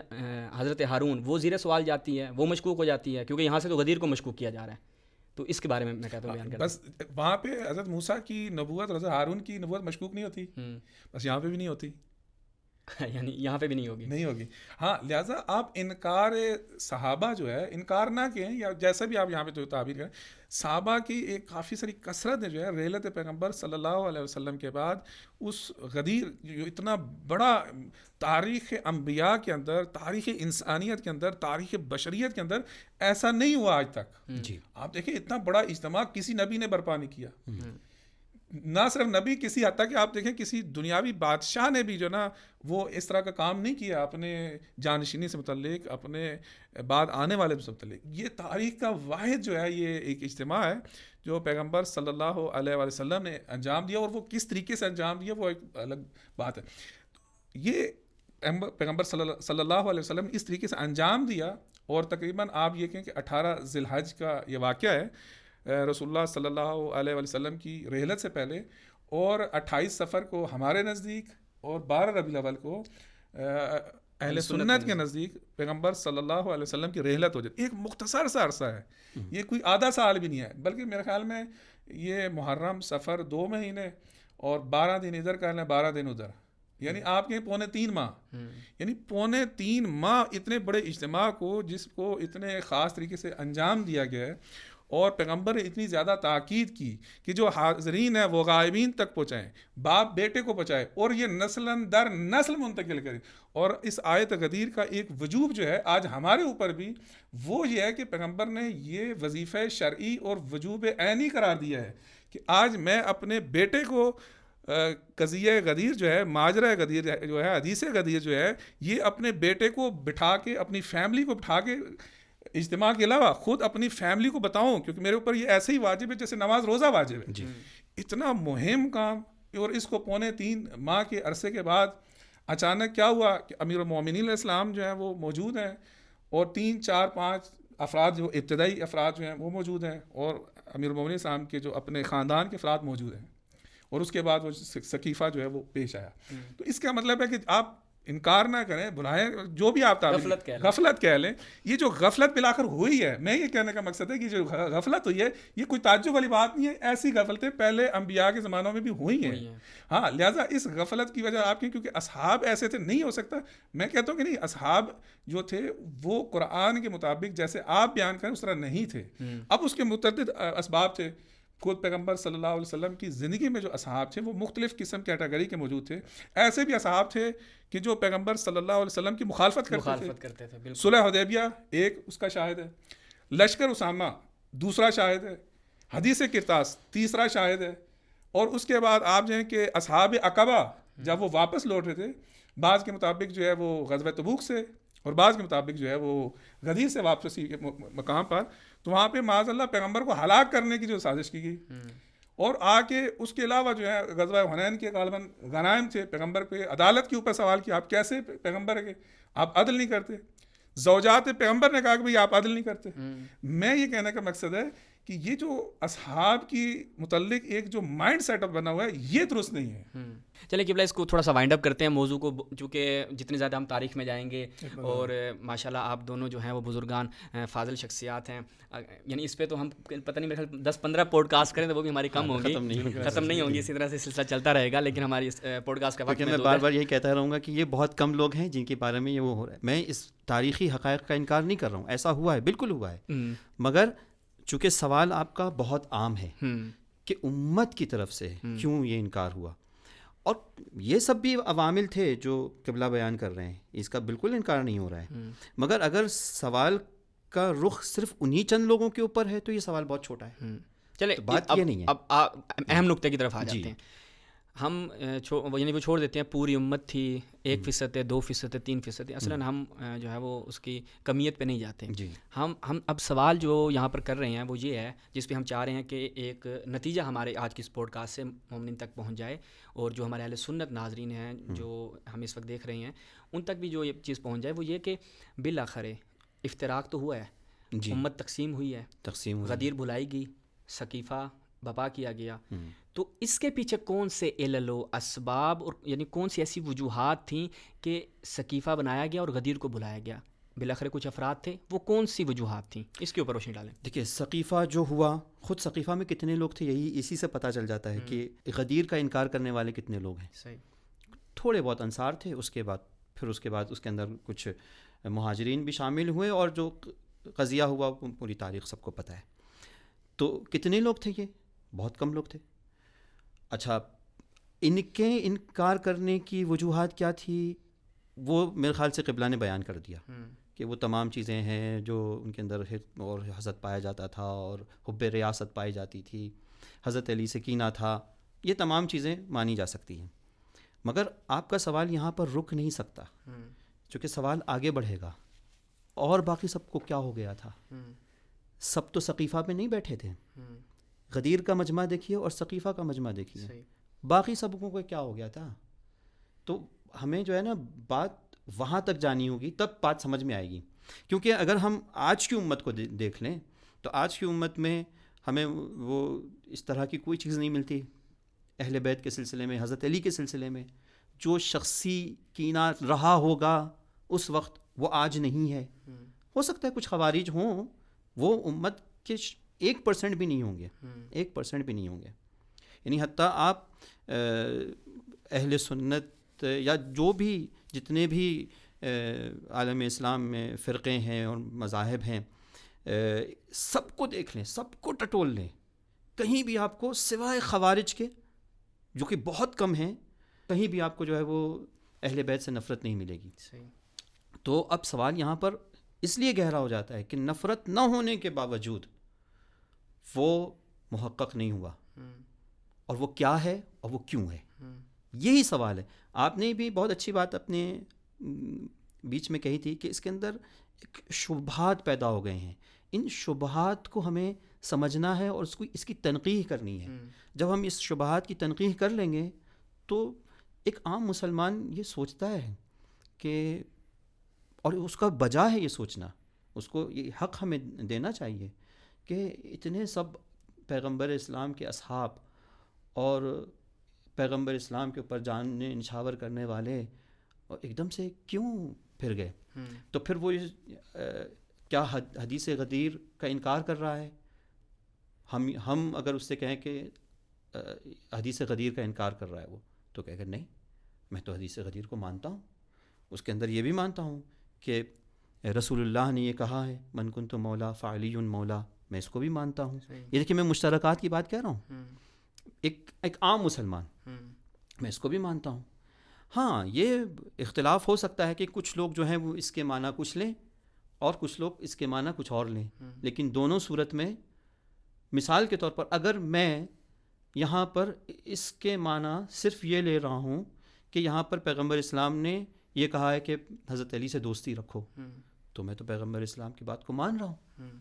حضرت ہارون وہ زیر سوال جاتی ہے، وہ مشکوک ہو جاتی ہے، کیونکہ یہاں سے تو غدیر کو مشکوک کیا جا رہا ہے. تو اس کے بارے میں کہتا ہوں بیان کرتا ہوں. بس وہاں پہ حضرت موسیٰ کی نبوت اور حضرت ہارون کی نبوت مشکوک نہیں ہوتی، بس یہاں پہ بھی نہیں ہوتی. یعنی یہاں پہ بھی نہیں ہوگی. ہاں، لہٰذا آپ انکار صحابہ جو ہے انکار نہ کہیں، یا جیسا بھی آپ یہاں پہ جو تعبیر کریں، صحابہ کی ایک کافی ساری کثرت جو ہے رحلت پیغمبر صلی اللہ علیہ وسلم کے بعد اس غدیر جو اتنا بڑا تاریخ انبیاء کے اندر، تاریخ انسانیت کے اندر، تاریخ بشریت کے اندر ایسا نہیں ہوا آج تک. جی آپ دیکھیں اتنا بڑا اجتماع کسی نبی نے برپا نہیں کیا. نہ صرف نبی، کسی حد تک کہ آپ دیکھیں کسی دنیاوی بادشاہ نے بھی جو نا وہ اس طرح کا کام نہیں کیا اپنے جانشینی سے متعلق، اپنے بعد آنے والے سے متعلق. یہ تاریخ کا واحد جو ہے یہ ایک اجتماع ہے جو پیغمبر صلی اللہ علیہ وسلم نے انجام دیا، اور وہ کس طریقے سے انجام دیا وہ ایک الگ بات ہے. یہ پیغمبر صلی اللہ علیہ وسلم اس طریقے سے انجام دیا، اور تقریباً آپ یہ کہیں کہ 18 ذی الحج کا یہ واقعہ ہے رسول اللہ صلی اللہ علیہ وسلم کی رحلت سے پہلے، اور 28 صفر کو ہمارے نزدیک اور 12 ربیع الاول کو اہل سنت کے نزدیک پیغمبر صلی اللہ علیہ وسلم کی رحلت ہو جاتی. ایک مختصر سا عرصہ ہے، یہ کوئی آدھا سال بھی نہیں ہے، بلکہ میرے خیال میں یہ محرم صفر 2 مہینے اور 12 دن ادھر کر لیں، 12 دن ادھر، یعنی آپ کے 3.25 ماہ، یعنی 3.25 ماہ اتنے بڑے اجتماع کو، جس کو اتنے خاص طریقے سے انجام دیا گیا ہے، اور پیغمبر نے اتنی زیادہ تاکید کی کہ جو حاضرین ہیں وہ غائبین تک پہنچائیں، باپ بیٹے کو پہنچائے، اور یہ نسلاً در نسل منتقل کریں. اور اس آیت غدیر کا ایک وجوب جو ہے آج ہمارے اوپر بھی، وہ یہ ہے کہ پیغمبر نے یہ وظیفہ شرعی اور وجوب عینی قرار دیا ہے کہ آج میں اپنے بیٹے کو قضیہ غدیر جو ہے، ماجرہ غدیر جو ہے، حدیث غدیر جو ہے، یہ اپنے بیٹے کو بٹھا کے، اپنی فیملی کو بٹھا کے، اجتماع کے علاوہ خود اپنی فیملی کو بتاؤں، کیونکہ میرے اوپر یہ ایسے ہی واجب ہے جیسے نماز روزہ واجب ہے. اتنا مہم کام، اور اس کو 3.25 ماہ کے عرصے کے بعد اچانک کیا ہوا کہ امیر المومنین علیہ السلام جو ہیں وہ موجود ہیں، اور 3 4 5 افراد جو ابتدائی افراد جو ہیں وہ موجود ہیں، اور امیر المومنین السلام کے جو اپنے خاندان کے افراد موجود ہیں، اور اس کے بعد وہ ثقیفہ جو ہے وہ پیش آیا. تو اس کا مطلب ہے کہ آپ انکار نہ کریں، بلائیں، جو بھی آپ غفلت کہہ لیں. یہ جو غفلت بالآخر ہوئی ہے، میں یہ کہنے کا مقصد ہے کہ جو غفلت ہوئی ہے یہ کوئی تعجب والی بات نہیں ہے. ایسی غفلتیں پہلے انبیاء کے زمانوں میں بھی ہوئی ہیں. ہاں، لہٰذا اس غفلت کی وجہ آپ کی، کیونکہ اصحاب ایسے تھے، نہیں ہو سکتا. میں کہتا ہوں کہ نہیں، اصحاب جو تھے وہ قرآن کے مطابق جیسے آپ بیان کریں اس طرح نہیں تھے. اب اس کے متعدد اسباب تھے. خود پیغمبر صلی اللہ علیہ وسلم کی زندگی میں جو اصحاب تھے وہ مختلف قسم کیٹیگری کے موجود تھے. ایسے بھی اصحاب تھے کہ جو پیغمبر صلی اللہ علیہ وسلم کی مخالفت کرتے تھے. صلح حدیبیہ ایک اس کا شاہد ہے، لشکر اسامہ دوسرا شاہد ہے، حدیث کرتاس تیسرا شاہد ہے. اور اس کے بعد آپ جو ہیں کہ اصحاب عقبہ جب وہ واپس لوٹ رہے تھے، بعض کے مطابق جو ہے وہ غزوہ تبوک سے، اور بعض کے مطابق جو ہے وہ غدیر سے واپسی کے مقام پر، تو وہاں پہ معاذ اللہ پیغمبر کو ہلاک کرنے کی جو سازش کی گئی. اور آ کے اس کے علاوہ جو ہے غزوہ حنین کے غالباً غنائم تھے، پیغمبر پہ عدالت کے اوپر سوال کیا، آپ کیسے پیغمبر ہے، آپ عدل نہیں کرتے. زوجات پیغمبر نے کہا کہ بھئی آپ عدل نہیں کرتے. میں یہ کہنے کا مقصد ہے کہ یہ جو اصحاب کی متعلق ایک جو مائنڈ سیٹ اپ بنا ہوا ہے یہ درست نہیں ہے. چلیں قبلہ اس کو تھوڑا سا وائنڈ اپ کرتے ہیں موضوع کو، چونکہ جتنے زیادہ ہم تاریخ میں جائیں گے، اور ماشاءاللہ آپ دونوں جو ہیں وہ بزرگان فاضل شخصیات ہیں. یعنی اس پہ تو ہم پتہ نہیں، میرے خیال 10-15 پوڈ کاسٹ کریں تو وہ بھی ہماری کم ہوں گی، ختم نہیں ہوں گی. اسی طرح سے سلسلہ چلتا رہے گا، لیکن ہماری اس پوڈ کاسٹ کا وقت میں بار بار یہی کہتا رہوں گا کہ یہ بہت کم لوگ ہیں جن کے بارے میں یہ وہ ہو رہا ہے. میں اس تاریخی حقائق کا انکار نہیں کر رہا ہوں، ایسا ہوا ہے، بالکل ہوا ہے. مگر چونکہ سوال آپ کا بہت عام ہے کہ امت کی طرف سے کیوں یہ انکار ہوا، اور یہ سب بھی عوامل تھے جو قبلہ بیان کر رہے ہیں، اس کا بالکل انکار نہیں ہو رہا ہے. مگر اگر سوال کا رخ صرف انہی چند لوگوں کے اوپر ہے تو یہ سوال بہت چھوٹا ہے. چلے بات یہ نہیں ہے. اب اہم نقطے کی طرف آ جاتے ہیں. ہم یعنی وہ چھوڑ دیتے ہیں پوری امت تھی 1% 2% 3%، اصلاً ہم جو ہے وہ اس کی کمیت پہ نہیں جاتے. جی ہم اب سوال جو یہاں پر کر رہے ہیں وہ یہ ہے جس پہ ہم چاہ رہے ہیں کہ ایک نتیجہ ہمارے آج کی اس پوڈ کاسٹ سے مومنین تک پہنچ جائے، اور جو ہمارے اہل سنت ناظرین ہیں جو ہم اس وقت دیکھ رہے ہیں ان تک بھی جو یہ چیز پہنچ جائے، وہ یہ کہ بالآخر افتراق تو ہوا ہے، جی امت تقسیم ہوئی ہے، تقسیم ہوئی. غدیر بھلائی گئی، ثقیفہ بپا کیا گیا. تو اس کے پیچھے کون سے علل و اسباب اور یعنی کون سی ایسی وجوہات تھیں کہ ثقیفہ بنایا گیا اور غدیر کو بلایا گیا؟ بالآخر کچھ افراد تھے، وہ کون سی وجوہات تھیں؟ اس کے اوپر روشنی ڈالیں. دیکھیے ثقیفہ جو ہوا، خود ثقیفہ میں کتنے لوگ تھے یہی اسی سے پتہ چل جاتا ہے کہ غدیر کا انکار کرنے والے کتنے لوگ ہیں. صحیح. تھوڑے بہت انصار تھے، اس کے بعد اس کے اندر کچھ مہاجرین بھی شامل ہوئے، اور جو قضیہ ہوا پوری تاریخ سب کو پتہ ہے. تو کتنے لوگ تھے؟ یہ بہت کم لوگ تھے. اچھا، ان کے انکار کرنے کی وجوہات کیا تھی؟ وہ میرے خیال سے قبلہ نے بیان کر دیا کہ وہ تمام چیزیں ہیں جو ان کے اندر اور حسد پایا جاتا تھا، اور حب ریاست پائی جاتی تھی، حضرت علی سے کینہ تھا. یہ تمام چیزیں مانی جا سکتی ہیں، مگر آپ کا سوال یہاں پر رک نہیں سکتا، چونکہ سوال آگے بڑھے گا. اور باقی سب کو کیا ہو گیا تھا؟ سب تو ثقیفہ پہ نہیں بیٹھے تھے. غدیر کا مجمع دیکھیے اور ثقیفہ کا مجمع دیکھیے، باقی سبوں کو کیا ہو گیا تھا. تو ہمیں جو ہے نا بات وہاں تک جانی ہوگی، تب بات سمجھ میں آئے گی. کیونکہ اگر ہم آج کی امت کو دیکھ لیں تو آج کی امت میں ہمیں وہ اس طرح کی کوئی چیز نہیں ملتی. اہل بیت کے سلسلے میں، حضرت علی کے سلسلے میں جو شخصی کینہ رہا ہوگا اس وقت، وہ آج نہیں ہے. ہو سکتا ہے کچھ خوارج ہوں، وہ امت کے 1% بھی نہیں ہوں گے، 1% بھی نہیں ہوں گے. یعنی حتیٰ آپ اہل سنت یا جو بھی جتنے بھی عالم اسلام میں فرقے ہیں اور مذاہب ہیں، سب کو دیکھ لیں، سب کو ٹٹول لیں، کہیں بھی آپ کو سوائے خوارج کے جو کہ بہت کم ہیں، کہیں بھی آپ کو جو ہے وہ اہل بیت سے نفرت نہیں ملے گی. تو اب سوال یہاں پر اس لیے گہرا ہو جاتا ہے کہ نفرت نہ ہونے کے باوجود وہ محقق نہیں ہوا، اور وہ کیا ہے اور وہ کیوں ہے، یہی سوال ہے. آپ نے بھی بہت اچھی بات اپنے بیچ میں کہی تھی کہ اس کے اندر ایک شبہات پیدا ہو گئے ہیں. ان شبہات کو ہمیں سمجھنا ہے اور اس کی تنقیح کرنی ہے. جب ہم اس شبہات کی تنقیح کر لیں گے تو ایک عام مسلمان یہ سوچتا ہے کہ، اور اس کا بجا ہے یہ سوچنا، اس کو یہ حق ہمیں دینا چاہیے کہ اتنے سب پیغمبر اسلام کے اصحاب اور پیغمبر اسلام کے اوپر جان نچھاور کرنے والے ایک دم سے کیوں پھر گئے. تو پھر وہ کیا حدیث غدیر کا انکار کر رہا ہے؟ ہم اگر اس سے کہیں کہ حدیث غدیر کا انکار کر رہا ہے وہ، تو کہے گا نہیں، میں تو حدیث غدیر کو مانتا ہوں، اس کے اندر یہ بھی مانتا ہوں کہ رسول اللہ نے یہ کہا ہے من کنت مولا فعلی مولا، میں اس کو بھی مانتا ہوں. یہ دیکھیں میں مشترکات کی بات کہہ رہا ہوں. ایک عام مسلمان، میں اس کو بھی مانتا ہوں. ہاں، یہ اختلاف ہو سکتا ہے کہ کچھ لوگ جو ہیں وہ اس کے معنی کچھ لیں اور کچھ لوگ اس کے معنی کچھ اور لیں، لیکن دونوں صورت میں، مثال کے طور پر اگر میں یہاں پر اس کے معنی صرف یہ لے رہا ہوں کہ یہاں پر پیغمبر اسلام نے یہ کہا ہے کہ حضرت علی سے دوستی رکھو، تو میں تو پیغمبر اسلام کی بات کو مان رہا ہوں.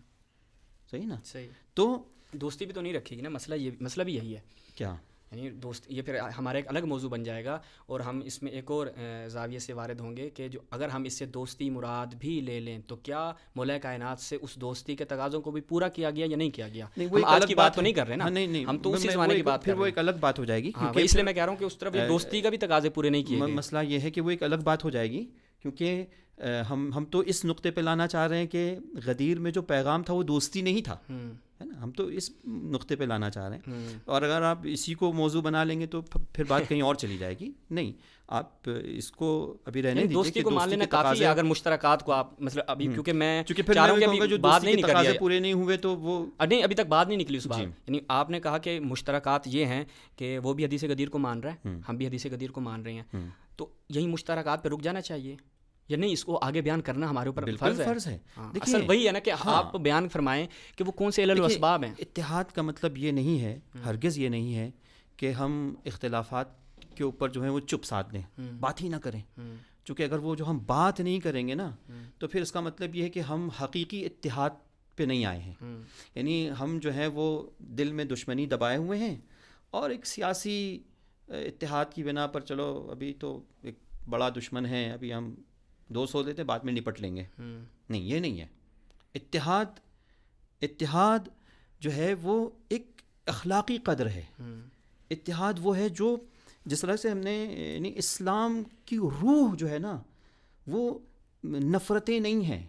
صحیح نا؟ صحیح. تو دوستی بھی تو نہیں رکھے گی نا، مسئلہ بھی یہی ہے. کیا؟ یعنی دوست، یہ پھر ہمارا ایک الگ موضوع بن جائے گا، اور ہم اس میں ایک اور زاویے سے وارد ہوں گے کہ جو اگر ہم اس سے دوستی مراد بھی لے لیں تو کیا مولا کائنات سے اس دوستی کے تقاضوں کو بھی پورا کیا گیا یا نہیں کیا گیا؟ ہم آج کی بات تو نہیں کر رہے نا، ہم تو اسی زمانے کی بات کر رہے ہیں. پھر وہ ایک الگ بات ہو جائے گی، اس لیے میں کہہ رہا ہوں کہ اس طرف دوستی کا بھی تقاضے پورے نہیں کیے گئے. مسئلہ یہ ہے کہ وہ ایک الگ بات ہو جائے گی، کیونکہ ہم تو اس نقطے پہ لانا چاہ رہے ہیں کہ غدیر میں جو پیغام تھا وہ دوستی نہیں تھا، ہے نا. ہم تو اس نقطے پہ لانا چاہ رہے ہیں، اور اگر آپ اسی کو موضوع بنا لیں گے تو پھر بات کہیں اور چلی جائے گی. نہیں، آپ اس کو ابھی رہنے دیجیے. دوستی کو مان لینا کافی ہے اگر مشترکات کو آپ مطلب ابھی، کیونکہ میں چاہ رہا ہوں کہ جو بات نہیں نکلی، پورے نہیں ہوئے تو وہ نہیں، ابھی تک بات نہیں نکلی اس بات. یعنی آپ نے کہا کہ مشترکات یہ ہیں کہ وہ بھی حدیث غدیر کو مان رہا ہے، ہم بھی حدیث غدیر کو مان رہے ہیں، تو یہی مشترکات پہ رک جانا چاہیے یا نہیں؟ اس کو آگے بیان کرنا ہمارے اوپر فرض ہے. اصل وہی ہے نا کہ آپ بیان فرمائیں کہ وہ کون سے علل و اسباب ہیں. اتحاد کا مطلب یہ نہیں ہے، ہرگز یہ نہیں ہے کہ ہم اختلافات کے اوپر جو ہے وہ چپ ساتھ دیں, بات ہی نہ کریں. چونکہ اگر وہ جو ہم بات نہیں کریں گے نا تو پھر اس کا مطلب یہ ہے کہ ہم حقیقی اتحاد پہ نہیں آئے ہیں. یعنی ہم جو ہے وہ دل میں دشمنی دبائے ہوئے ہیں اور ایک سیاسی اتحاد کی بنا پر چلو ابھی تو ایک بڑا دشمن ہے, ابھی ہم 200 لیتے بعد میں نپٹ لیں گے. نہیں, یہ نہیں ہے. اتحاد جو ہے وہ ایک اخلاقی قدر ہے. اتحاد وہ ہے جو جس طرح سے ہم نے یعنی اسلام کی روح جو ہے نا وہ نفرتیں نہیں ہیں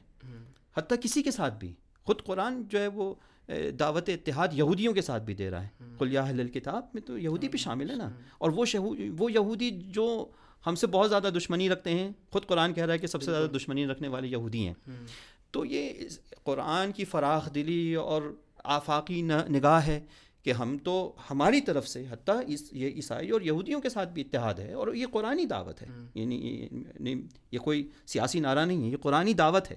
حتیٰ کسی کے ساتھ بھی. خود قرآن جو ہے وہ دعوت اتحاد یہودیوں کے ساتھ بھی دے رہا ہے. قل یا اہل الکتاب میں تو یہودی بھی شامل ہے نا, اور وہ یہودی جو ہم سے بہت زیادہ دشمنی رکھتے ہیں, خود قرآن کہہ رہا ہے کہ سب سے زیادہ دشمنی رکھنے والے یہودی ہیں. تو یہ قرآن کی فراخ دلی اور آفاقی نگاہ ہے کہ ہم تو ہماری طرف سے حتیٰ یہ عیسائی اور یہودیوں کے ساتھ بھی اتحاد ہے, اور یہ قرآنی دعوت ہے. یعنی یہ کوئی سیاسی نعرہ نہیں ہے, یہ قرآنی دعوت ہے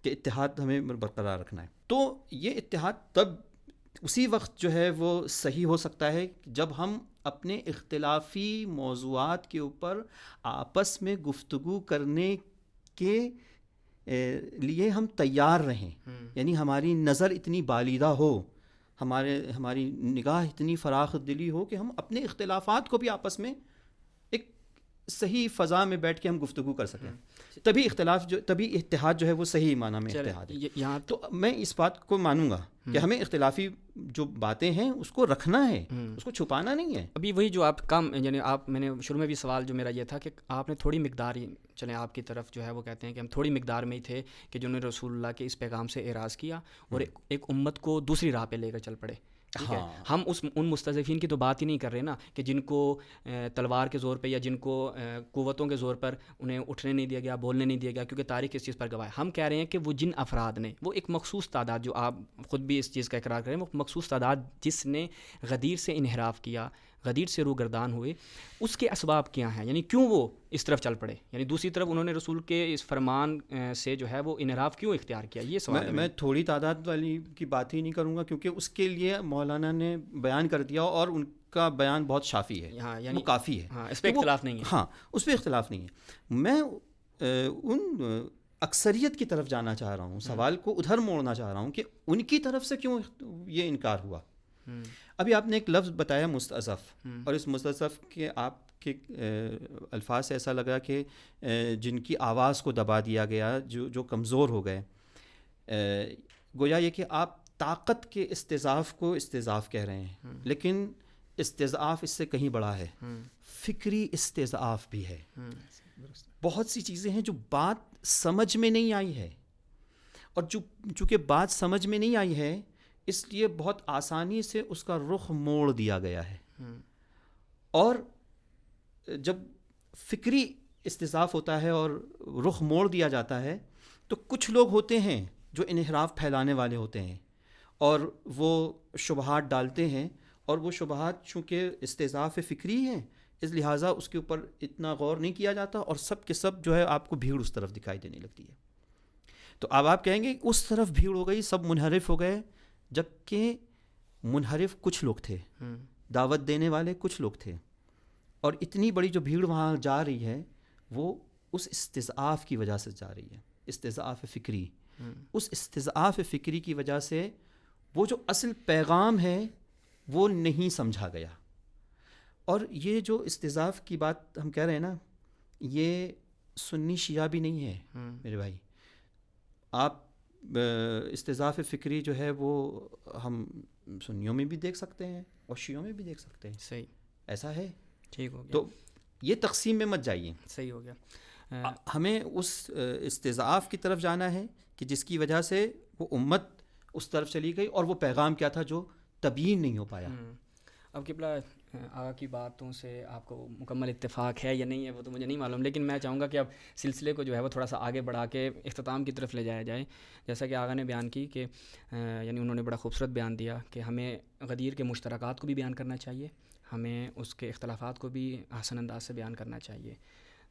کہ اتحاد ہمیں برقرار رکھنا ہے. تو یہ اتحاد تب اسی وقت جو ہے وہ صحیح ہو سکتا ہے جب ہم اپنے اختلافی موضوعات کے اوپر آپس میں گفتگو کرنے کے لیے ہم تیار رہیں. یعنی ہماری نظر اتنی بالیدہ ہو, ہماری نگاہ اتنی فراخ دلی ہو کہ ہم اپنے اختلافات کو بھی آپس میں ایک صحیح فضا میں بیٹھ کے ہم گفتگو کر سکیں. تبھی اتحاد جو ہے وہ صحیح معنی میں اتحاد ہے. یہاں تو میں اس بات کو مانوں گا کہ ہمیں اختلافی جو باتیں ہیں اس کو رکھنا ہے, اس کو چھپانا نہیں ہے. ابھی وہی جو آپ کم یعنی میں نے شروع میں بھی سوال جو میرا یہ تھا کہ آپ نے تھوڑی مقدار ہی چلیں آپ کی طرف جو ہے وہ کہتے ہیں کہ ہم تھوڑی مقدار میں ہی تھے کہ جنہوں نے رسول اللہ کے اس پیغام سے اعراض کیا اور ایک امت کو دوسری راہ پہ لے کر چل پڑے. ٹھیک ہے, ہم ان مستضعفین کی تو بات ہی نہیں کر رہے نا کہ جن کو تلوار کے زور پہ یا جن کو قوتوں کے زور پر انہیں اٹھنے نہیں دیا گیا, بولنے نہیں دیا گیا, کیونکہ تاریخ اس چیز پر گواہ ہے. ہم کہہ رہے ہیں کہ وہ جن افراد نے, وہ ایک مخصوص تعداد, جو آپ خود بھی اس چیز کا اقرار کریں, وہ مخصوص تعداد جس نے غدیر سے انحراف کیا, غدیر سے روگردان ہوئے, اس کے اسباب کیا ہیں, یعنی کیوں وہ اس طرف چل پڑے, یعنی دوسری طرف انہوں نے رسول کے اس فرمان سے جو ہے وہ انحراف کیوں اختیار کیا. یہ سوال میں تھوڑی تعداد والی کی بات ہی نہیں کروں گا کیونکہ اس کے لیے مولانا نے بیان کر دیا اور ان کا بیان بہت شافی ہے, یعنی وہ کافی ہے. ہاں, اس پہ اختلاف نہیں ہے. ہاں, اس پہ اختلاف نہیں ہے. میں ان اکثریت کی طرف جانا چاہ رہا ہوں, سوال کو ادھر موڑنا چاہ رہا ہوں کہ ان کی طرف سے کیوں یہ انکار ہوا. ابھی آپ نے ایک لفظ بتایا مستضعف, اور اس مستضعف کے آپ کے الفاظ سے ایسا لگا کہ جن کی آواز کو دبا دیا گیا, جو کمزور ہو گئے. گویا یہ کہ آپ طاقت کے استضعاف کو استضعاف کہہ رہے ہیں, لیکن استضعاف اس سے کہیں بڑا ہے, فکری استضعاف بھی ہے. بہت سی چیزیں ہیں جو بات سمجھ میں نہیں آئی ہے, اور چونکہ بات سمجھ میں نہیں آئی ہے اس لیے بہت آسانی سے اس کا رخ موڑ دیا گیا ہے. اور جب فکری استضعاف ہوتا ہے اور رخ موڑ دیا جاتا ہے تو کچھ لوگ ہوتے ہیں جو انحراف پھیلانے والے ہوتے ہیں اور وہ شبہات ڈالتے ہیں, اور وہ شبہات چونکہ استضعاف فکری ہیں اس لہٰذا اس کے اوپر اتنا غور نہیں کیا جاتا, اور سب کے سب جو ہے آپ کو بھیڑ اس طرف دکھائی دینے لگتی ہے. تو اب آپ کہیں گے اس طرف بھیڑ ہو گئی, سب منحرف ہو گئے, جبکہ منحرف کچھ لوگ تھے, دعوت دینے والے کچھ لوگ تھے, اور اتنی بڑی جو بھیڑ وہاں جا رہی ہے وہ اس استضعاف کی وجہ سے جا رہی ہے, استضعاف فکری. اس استضعاف فکری کی وجہ سے وہ جو اصل پیغام ہے وہ نہیں سمجھا گیا. اور یہ جو استضعاف کی بات ہم کہہ رہے ہیں نا, یہ سنی شیعہ بھی نہیں ہے میرے بھائی. آپ استضعاف فکری جو ہے وہ ہم سنیوں میں بھی دیکھ سکتے ہیں اور شیعوں میں بھی دیکھ سکتے ہیں. صحیح, ایسا ہے. ٹھیک ہو گیا. تو یہ تقسیم میں مت جائیے. صحیح ہو گیا. ہمیں اس استضعاف کی طرف جانا ہے کہ جس کی وجہ سے وہ امت اس طرف چلی گئی, اور وہ پیغام کیا تھا جو تبیین نہیں ہو پایا. اب قبلہ آقا کی باتوں سے آپ کو مکمل اتفاق ہے یا نہیں ہے وہ تو مجھے نہیں معلوم, لیکن میں چاہوں گا کہ اب سلسلے کو جو ہے وہ تھوڑا سا آگے بڑھا کے اختتام کی طرف لے جایا جائے. جیسا کہ آقا نے بیان کی کہ یعنی انہوں نے بڑا خوبصورت بیان دیا کہ ہمیں غدیر کے مشترکات کو بھی بیان کرنا چاہیے, ہمیں اس کے اختلافات کو بھی احسن انداز سے بیان کرنا چاہیے.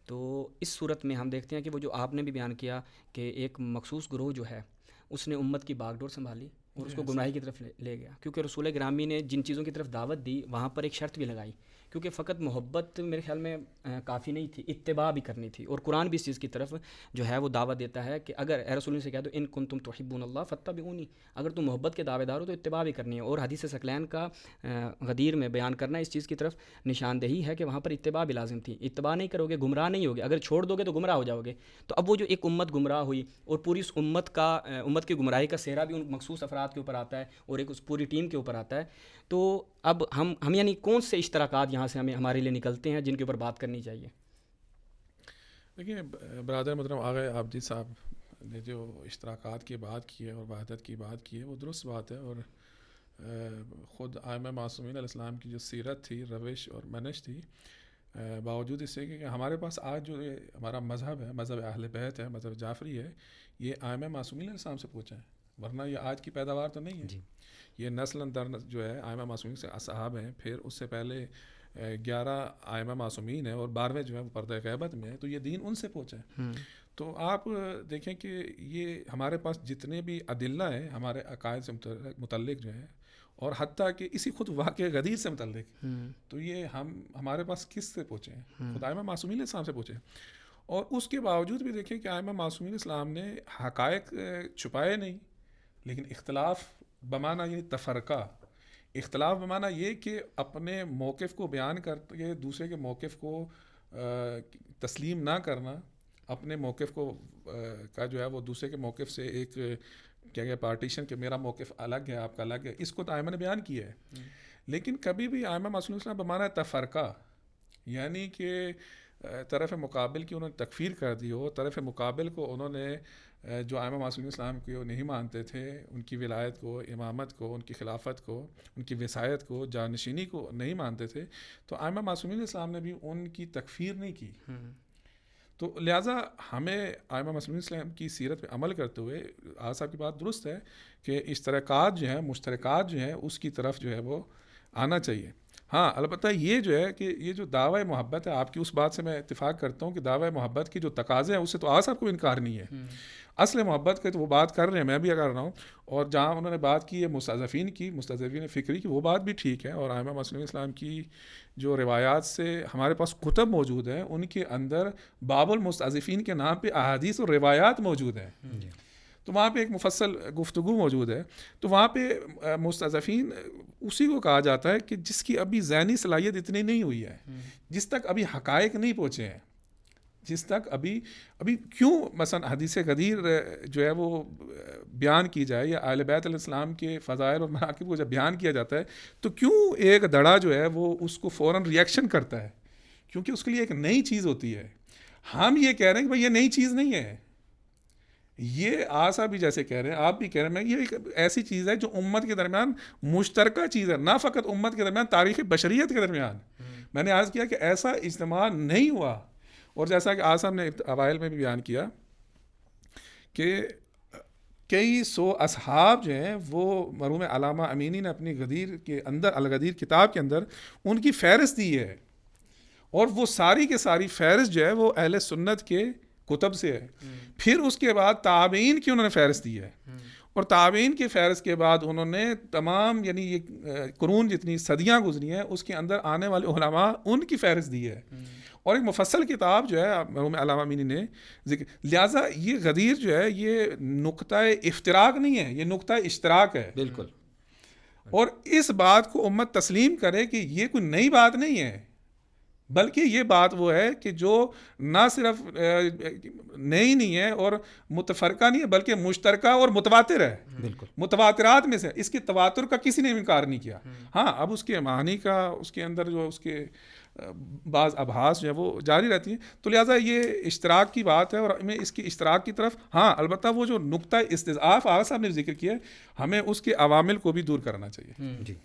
تو اس صورت میں ہم دیکھتے ہیں کہ وہ جو آپ نے بھی بیان کیا کہ ایک مخصوص گروہ جو ہے اس نے امت کی باغ ڈور سنبھالی, اور اس کو گمراہی کی طرف لے گیا. کیونکہ رسول گرامی نے جن چیزوں کی طرف دعوت دی وہاں پر ایک شرط بھی لگائی, کیونکہ فقط محبت میرے خیال میں کافی نہیں تھی, اتباع بھی کرنی تھی. اور قرآن بھی اس چیز کی طرف جو ہے وہ دعوت دیتا ہے کہ اگر اے رسول سے کہہ دو ان کنتم تحبون اللہ فاتبعونی, اگر تم محبت کے دعوے دار ہو تو اتباع بھی کرنی ہے. اور حدیث ثقلین کا غدیر میں بیان کرنا اس چیز کی طرف نشاندہی ہے کہ وہاں پر اتباع بھی لازم تھی. اتباع نہیں کرو گے گمراہ نہیں ہوگے, اگر چھوڑ دو گے تو گمراہ ہو جاؤ گے. تو اب وہ جو ایک امت گمراہ ہوئی اور پوری اس امت کی گمراہی کا سہرا بھی ان مخصوص افراد کے اوپر آتا ہے اور ایک اس پوری ٹیم کے اوپر آتا ہے. تو اب ہم یعنی کون سے اشتراکات یہاں سے ہمارے لیے نکلتے ہیں جن کے اوپر بات کرنی چاہیے؟ دیکھیے برادر محترم آغا عابدی صاحب نے جو اشتراکات کی بات کی ہے اور وحدت کی بات کی ہے وہ درست بات ہے. اور خود ائمہ معصومین علیہ السلام کی جو سیرت تھی, روش اور منش تھی, باوجود اس سے کہ ہمارے پاس آج جو ہمارا مذہب ہے, مذہب اہل بیت ہے, مذہب جعفری ہے, یہ ائمہ معصومین علیہ السلام سے پوچھا ہے, ورنہ یہ آج کی پیداوار تو نہیں ہے. جی. یہ نسل در جو ہے ائمہ معصومین سے اصحاب ہیں, پھر اس سے پہلے 11 ائمہ معصومین ہیں اور 12ویں جو ہے وہ پردہ غیبت میں ہے, تو یہ دین ان سے پوچھا ہے. تو آپ دیکھیں کہ یہ ہمارے پاس جتنے بھی ادلہ ہیں ہمارے عقائد سے متعلق جو ہیں, اور حتیٰ کہ اسی خود واقع غدیر سے متعلق, تو یہ ہمارے پاس کس سے پوچھے ہیں؟ خود ائمہ معصومین اسلام سے پوچھے. اور اس کے باوجود بھی دیکھیں کہ ائمہ معصومین اسلام نے حقائق چھپائے نہیں, لیکن اختلاف بمعنی یہ تفرقہ, اختلاف بمعنی یہ کہ اپنے موقف کو بیان کر کے دوسرے کے موقف کو تسلیم نہ کرنا, اپنے موقف کو کا جو ہے وہ دوسرے کے موقف سے ایک کیا گیا پارٹیشن کہ میرا موقف الگ ہے آپ کا الگ ہے, اس کو تو ائمہ نے بیان کیا ہے. لیکن کبھی بھی ائمہ معصومین اسلام بمعنی تفرقہ یعنی کہ طرف مقابل کی انہوں نے تکفیر کر دی ہو, طرف مقابل کو انہوں نے جو ائمہ معصومین اسلام کو نہیں مانتے تھے, ان کی ولایت کو, امامت کو, ان کی خلافت کو, ان کی وصایت کو, جانشینی کو نہیں مانتے تھے, تو ائمہ معصومین اسلام نے بھی ان کی تکفیر نہیں کی. تو لہٰذا ہمیں ائمہ معصومین اسلام کی سیرت پہ عمل کرتے ہوئے آج صاحب کی بات درست ہے کہ اشتراکات جو ہیں, مشترکات جو ہیں, اس کی طرف جو ہے وہ آنا چاہیے. ہاں البتہ یہ جو ہے کہ یہ جو دعوی محبت ہے, آپ کی اس بات سے میں اتفاق کرتا ہوں کہ دعوی محبت کی جو تقاضے ہیں اس سے تو آج صاحب کو انکار نہیں ہے. اصل محبت کے تو وہ بات کر رہے ہیں, میں بھی کر رہا ہوں, اور جہاں انہوں نے بات کی ہے مستضعفین کی, مستضعفین فکری کی, وہ بات بھی ٹھیک ہے. اور ائمہ معصومین اسلام کی جو روایات سے ہمارے پاس کتب موجود ہیں, ان کے اندر باب المستضعفین کے نام پہ احادیث اور روایات موجود ہیں. تو وہاں پہ ایک مفصل گفتگو موجود ہے. تو وہاں پہ مستضعفین اسی کو کہا جاتا ہے کہ جس کی ابھی ذہنی صلاحیت اتنی نہیں ہوئی ہے, جس تک ابھی حقائق نہیں پہنچے ہیں, جس تک ابھی کیوں مثلا حدیث غدیر جو ہے وہ بیان کی جائے یا اہل بیت علیہ السلام کے فضائل اور مناقب کو جب بیان کیا جاتا ہے تو کیوں ایک دڑا جو ہے وہ اس کو فوراً ریئیکشن کرتا ہے, کیونکہ اس کے لیے ایک نئی چیز ہوتی ہے. ہم یہ کہہ رہے ہیں کہ بھائی یہ نئی چیز نہیں ہے, یہ آسا بھی جیسے کہہ رہے ہیں, آپ بھی کہہ رہے ہیں, یہ ایک ایسی چیز ہے جو امت کے درمیان مشترکہ چیز ہے, نہ فقط امت کے درمیان, تاریخ بشریت کے درمیان. میں نے عرض کیا کہ ایسا اجتماع نہیں ہوا. اور جیسا کہ آج صاحب نے اوائل میں بھی بیان کیا کہ کئی سو اصحاب جو ہیں وہ مرحوم علامہ امینی نے اپنی غدیر کے اندر, الغدیر کتاب کے اندر ان کی فہرست دی ہے, اور وہ ساری کے ساری فہرست جو ہے وہ اہل سنت کے کتب سے ہے. پھر اس کے بعد تابعین کی انہوں نے فہرست دی ہے, اور تابعین کی فہرست کے بعد انہوں نے تمام یعنی یہ قرون جتنی صدیاں گزری ہیں اس کے اندر آنے والے علماء ان کی فہرست دی ہے, اور ایک مفصل کتاب جو ہے مرحوم علامہ امینی نے ذکر. لہٰذا یہ غدیر جو ہے یہ نقطہ افتراق نہیں ہے, یہ نقطہ اشتراک ہے. بالکل. اور اس بات کو امت تسلیم کرے کہ یہ کوئی نئی بات نہیں ہے, بلکہ یہ بات وہ ہے کہ جو نہ صرف نئی نہیں ہے اور متفرقہ نہیں ہے بلکہ مشترکہ اور متواتر ہے. بالکل. متواترات میں سے اس کے تواتر کا کسی نے انکار نہیں کیا. ہاں اب اس کے معنی کا اس کے اندر جو اس کے بعض ابحاث جو ہے وہ جاری رہتی ہیں. تو لہٰذا یہ اشتراک کی بات ہے, اور ہمیں اس کی اشتراک کی طرف, ہاں البتہ وہ جو نقطہ استضعاف آغا صاحب نے ذکر کیا ہے, ہمیں اس کے عوامل کو بھی دور کرنا چاہیے. جی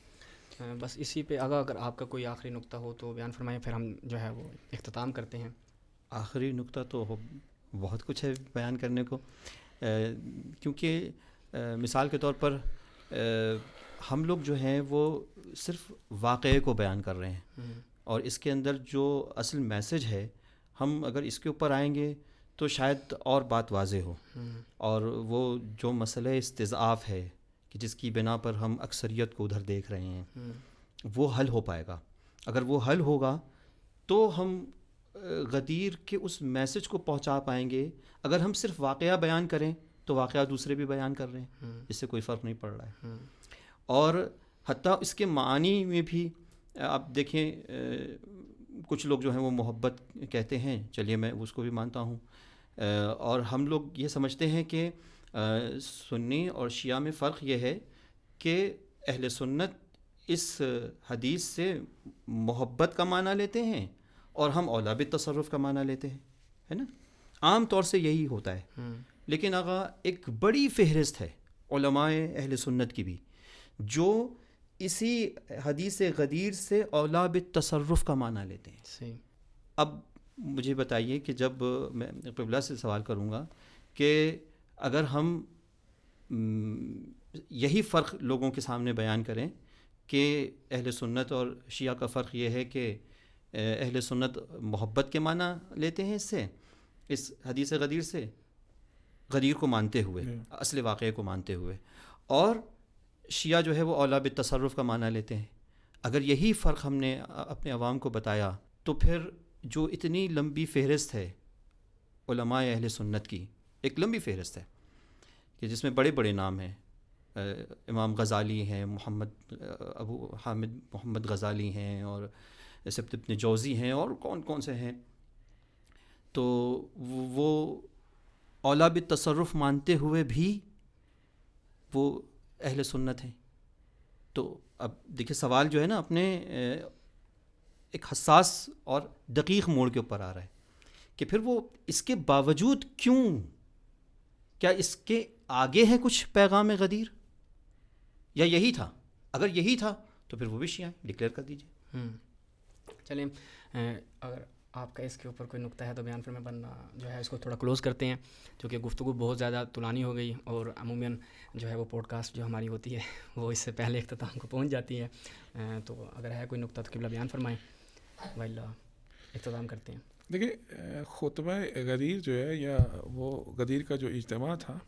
بس اسی پہ اگر آپ کا کوئی آخری نقطہ ہو تو بیان فرمائیں, پھر ہم جو ہے وہ اختتام کرتے ہیں. آخری نقطہ تو بہت کچھ ہے بیان کرنے کو, کیونکہ مثال کے طور پر ہم لوگ جو ہیں وہ صرف واقعے کو بیان کر رہے ہیں, اور اس کے اندر جو اصل میسج ہے ہم اگر اس کے اوپر آئیں گے تو شاید اور بات واضح ہو. اور وہ جو مسئلہ استضعاف ہے کہ جس کی بنا پر ہم اکثریت کو ادھر دیکھ رہے ہیں، وہ حل ہو پائے گا. اگر وہ حل ہوگا تو ہم غدیر کے اس میسج کو پہنچا پائیں گے. اگر ہم صرف واقعہ بیان کریں تو واقعہ دوسرے بھی بیان کر رہے ہیں، اس سے کوئی فرق نہیں پڑ رہا ہے. اور حتیٰ اس کے معانی میں بھی آپ دیکھیں، کچھ لوگ جو ہیں وہ محبت کہتے ہیں، چلیے میں اس کو بھی مانتا ہوں، اور ہم لوگ یہ سمجھتے ہیں کہ سنی اور شیعہ میں فرق یہ ہے کہ اہل سنت اس حدیث سے محبت کا معنی لیتے ہیں اور ہم اولا بالتصرف کا معنی لیتے ہیں، ہے نا. عام طور سے یہی ہوتا ہے. لیکن آقا ایک بڑی فہرست ہے علماء اہل سنت کی بھی جو اسی حدیث غدیر سے اولا بالتصرف کا معنی لیتے ہیں. صحیح. اب مجھے بتائیے کہ جب میں قبلہ سے سوال کروں گا کہ اگر ہم یہی فرق لوگوں کے سامنے بیان کریں کہ اہل سنت اور شیعہ کا فرق یہ ہے کہ اہل سنت محبت کے معنی لیتے ہیں اس حدیث غدیر سے، غدیر کو مانتے ہوئے، اصل واقعے کو مانتے ہوئے، اور شیعہ جو ہے وہ اولا بالتصرف کا معنی لیتے ہیں. اگر یہی فرق ہم نے اپنے عوام کو بتایا تو پھر جو اتنی لمبی فہرست ہے علماء اہل سنت کی، ایک لمبی فہرست ہے کہ جس میں بڑے بڑے نام ہیں، امام غزالی ہیں، ابو حامد محمد غزالی ہیں، اور سبت ابن جوزی ہیں، اور کون کون سے ہیں، تو وہ اولا بالتصرف مانتے ہوئے بھی وہ اہل سنت ہیں. تو اب دیکھیں سوال جو ہے نا اپنے ایک حساس اور دقیق موڑ کے اوپر آ رہا ہے کہ پھر وہ اس کے باوجود کیوں، کیا اس کے آگے ہے کچھ پیغام غدیر یا یہی تھا؟ اگر یہی تھا تو پھر وہ بھی شیعہ ڈکلیئر کر دیجیے. چلیں، اگر آپ کا اس کے اوپر کوئی نقطہ ہے تو بیان فرمائیں، بننا جو ہے اس کو تھوڑا کلوز کرتے ہیں کیونکہ گفتگو بہت زیادہ طولانی ہو گئی، اور عموماً جو ہے وہ پوڈ کاسٹ جو ہماری ہوتی ہے وہ اس سے پہلے اختتام کو پہنچ جاتی ہے. تو اگر ہے کوئی نقطہ تو قبلہ بیان فرمائیں، وائلہ اختتام کرتے ہیں. دیکھیے، خطبہ غدیر جو ہے یا وہ غدیر کا جو اجتماع تھا،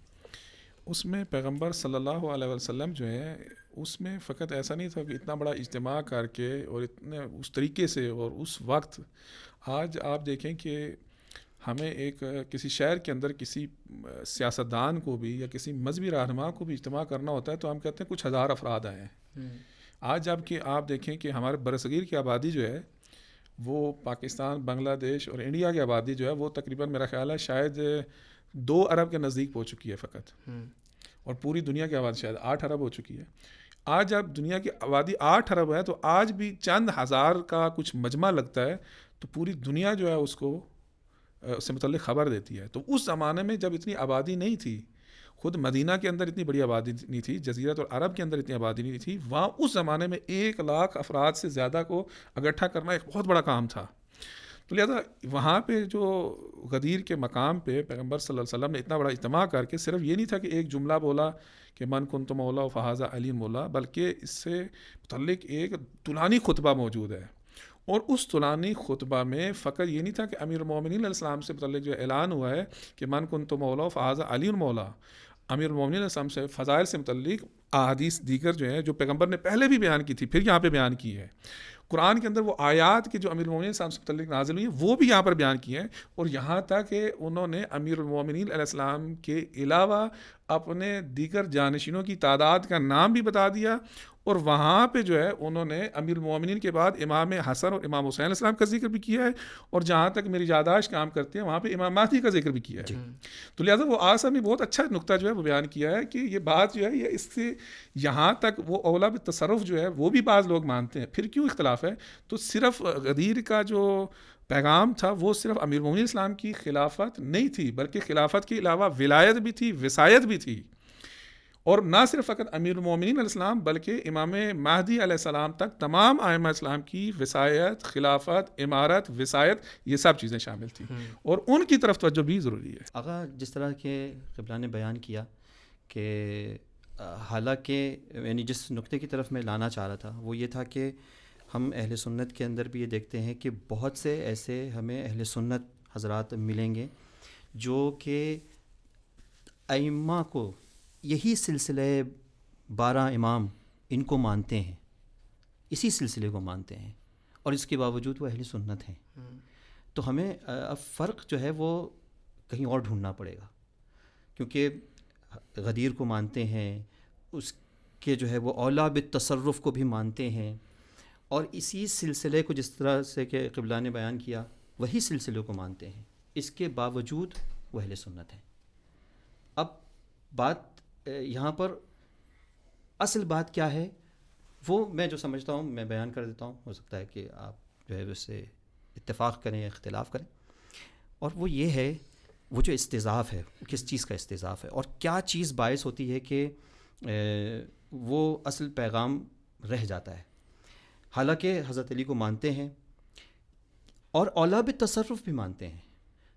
اس میں پیغمبر صلی اللہ علیہ وسلم جو ہے اس میں فقط ایسا نہیں تھا کہ اتنا بڑا اجتماع کر کے اور اتنے اس طریقے سے، اور اس وقت آج آپ دیکھیں کہ ہمیں ایک کسی شہر کے اندر کسی سیاستدان کو بھی یا کسی مذہبی رہنما کو بھی اجتماع کرنا ہوتا ہے تو ہم کہتے ہیں کچھ ہزار افراد آئے ہیں. آج جب کہ آپ دیکھیں کہ ہمارے برصغیر کی آبادی جو ہے وہ پاکستان، بنگلہ دیش اور انڈیا کی آبادی جو ہے وہ تقریباً میرا خیال ہے شاید 2 ارب کے نزدیک پہنچ چکی ہے فقط، اور پوری دنیا کی آبادی شاید 8 ارب ہو چکی ہے. آج جب دنیا کی آبادی 8 ارب ہے تو آج بھی چند ہزار کا کچھ مجمع لگتا ہے تو پوری دنیا جو ہے اس کو اس سے متعلق خبر دیتی ہے. تو اس زمانے میں جب اتنی آبادی نہیں تھی، خود مدینہ کے اندر اتنی بڑی آبادی نہیں تھی، جزیرۃ العرب کے اندر اتنی آبادی نہیں تھی، وہاں اس زمانے میں 1 لاکھ افراد سے زیادہ کو اکٹھا کرنا ایک بہت بڑا کام تھا. تو لہٰذا وہاں پہ جو غدیر کے مقام پہ پیغمبر صلی اللہ علیہ وسلم نے اتنا بڑا اجتماع کر کے صرف یہ نہیں تھا کہ ایک جملہ بولا کہ من کنت مولا فہذا علی مولا، بلکہ اس سے متعلق ایک طولانی خطبہ موجود ہے. اور اس طولانی خطبہ میں فقط یہ نہیں تھا کہ امیر المومنین علیہ السلام سے متعلق جو اعلان ہوا ہے کہ من کنت مولا فہذا علی مولا، امیر المومنین علیہ السلام سے فضائل سے متعلق احادیث دیگر جو ہیں جو پیغمبر نے پہلے بھی بیان کی تھی پھر یہاں پہ بیان کی ہے. قرآن کے اندر وہ آیات کے جو امیر المومنین علیہ السلام سے متعلق نازل ہوئی ہیں وہ بھی یہاں پر بیان کی ہیں، اور یہاں تک کہ انہوں نے امیر المومنین علیہ السلام کے علاوہ اپنے دیگر جانشینوں کی تعداد کا نام بھی بتا دیا، اور وہاں پہ جو ہے انہوں نے امیر المومنین کے بعد امام حسن اور امام حسین علیہ السلام کا ذکر بھی کیا ہے، اور جہاں تک میری یادداشت کام کرتی ہے وہاں پہ امام مہدی کا ذکر بھی کیا ہے. تو لہٰذا وہ آسا میں بہت اچھا نقطہ جو ہے وہ بیان کیا ہے کہ یہ بات جو ہے یہ اس سے یہاں تک وہ اولا بالتصرف جو ہے وہ بھی بعض لوگ مانتے ہیں. پھر کیوں اختلاف ہے؟ تو صرف غدیر کا جو پیغام تھا وہ صرف امیر المومنین اسلام کی خلافت نہیں تھی، بلکہ خلافت کے علاوہ ولایت بھی تھی، وصایت بھی تھی، اور نہ صرف فقط امیر المومنین علیہ السلام بلکہ امام مہدی علیہ السلام تک تمام ائمہ اسلام کی وصایت، خلافت، امارت، وصایت یہ سب چیزیں شامل تھیں، اور ان کی طرف توجہ بھی ضروری ہے. آقا جس طرح کے قبلہ نے بیان کیا کہ حالانکہ یعنی جس نقطے کی طرف میں لانا چاہ رہا تھا وہ یہ تھا کہ ہم اہل سنت کے اندر بھی یہ دیکھتے ہیں کہ بہت سے ایسے ہمیں اہل سنت حضرات ملیں گے جو کہ ائمہ کو یہی سلسلہ 12 امام ان کو مانتے ہیں، اسی سلسلے کو مانتے ہیں، اور اس کے باوجود وہ اہل سنت ہیں. تو ہمیں اب فرق جو ہے وہ کہیں اور ڈھونڈنا پڑے گا، کیونکہ غدیر کو مانتے ہیں، اس کے جو ہے وہ اولا بالتصرف کو بھی مانتے ہیں، اور اسی سلسلے کو جس طرح سے کہ قبلہ نے بیان کیا وہی سلسلے کو مانتے ہیں، اس کے باوجود وہ اہل سنت ہیں. اب بات یہاں پر اصل بات کیا ہے وہ میں جو سمجھتا ہوں میں بیان کر دیتا ہوں، ہو سکتا ہے کہ آپ جو ہے اس سے اتفاق کریں یا اختلاف کریں. اور وہ یہ ہے، وہ جو استضعاف ہے کس چیز کا استضعاف ہے اور کیا چیز باعث ہوتی ہے کہ وہ اصل پیغام رہ جاتا ہے. حالانکہ حضرت علی کو مانتے ہیں اور اولا بالتصرف بھی مانتے ہیں.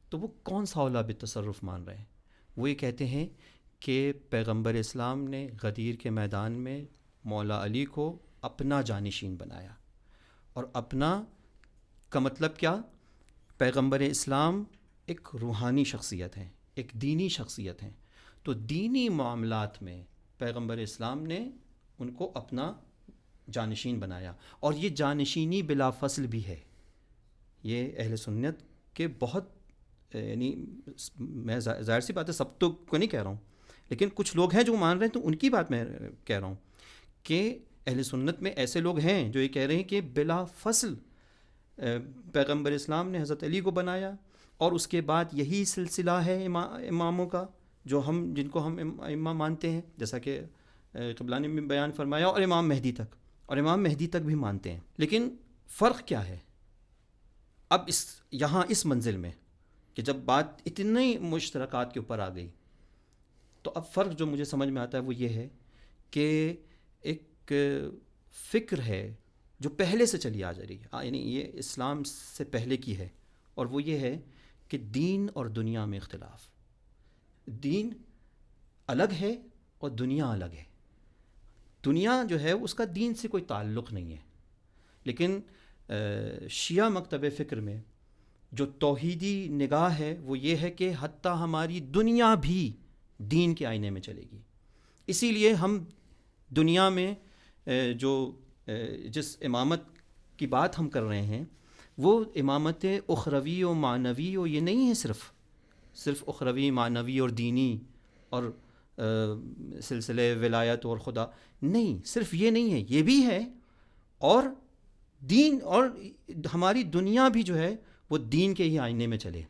تو وہ کون سا اولا بالتصرف مان رہے ہیں؟ وہ یہ کہتے ہیں کہ پیغمبر اسلام نے غدیر کے میدان میں مولا علی کو اپنا جانشین بنایا. اور اپنا کا مطلب کیا؟ پیغمبر اسلام ایک روحانی شخصیت ہیں، ایک دینی شخصیت ہیں. تو دینی معاملات میں پیغمبر اسلام نے ان کو اپنا جانشین بنایا، اور یہ جانشینی بلا فصل بھی ہے. یہ اہل سنت کے بہت یعنی میں ظاہر سی بات ہے سب تو کو نہیں کہہ رہا ہوں، لیکن کچھ لوگ ہیں جو مان رہے ہیں، تو ان کی بات میں کہہ رہا ہوں کہ اہل سنت میں ایسے لوگ ہیں جو یہ کہہ رہے ہیں کہ بلا فصل پیغمبر اسلام نے حضرت علی کو بنایا، اور اس کے بعد یہی سلسلہ ہے اماموں کا جو جن کو ہم امام مانتے ہیں، جیسا کہ قبلہ نے بھی بیان فرمایا، اور امام مہدی تک، اور امام مہدی تک بھی مانتے ہیں. لیکن فرق کیا ہے اب یہاں اس منزل میں کہ جب بات اتنی مشترکات کے اوپر آ گئی، تو اب فرق جو مجھے سمجھ میں آتا ہے وہ یہ ہے کہ ایک فکر ہے جو پہلے سے چلی آ جا رہی ہے، یعنی یہ اسلام سے پہلے کی ہے، اور وہ یہ ہے کہ دین اور دنیا میں اختلاف. دین الگ ہے اور دنیا الگ ہے. دنیا جو ہے اس کا دین سے کوئی تعلق نہیں ہے. لیکن شیعہ مکتب فکر میں جو توحیدی نگاہ ہے وہ یہ ہے کہ حتیٰ ہماری دنیا بھی دین کے آئینے میں چلے گی. اسی لیے ہم دنیا میں جو جس امامت کی بات ہم کر رہے ہیں وہ امامت اخروی و معنوی و یہ نہیں ہے صرف اخروی معنوی اور دینی اور سلسلے ولایت اور خدا نہیں، صرف یہ نہیں ہے، یہ بھی ہے، اور دین اور ہماری دنیا بھی جو ہے وہ دین کے ہی آئینے میں چلے.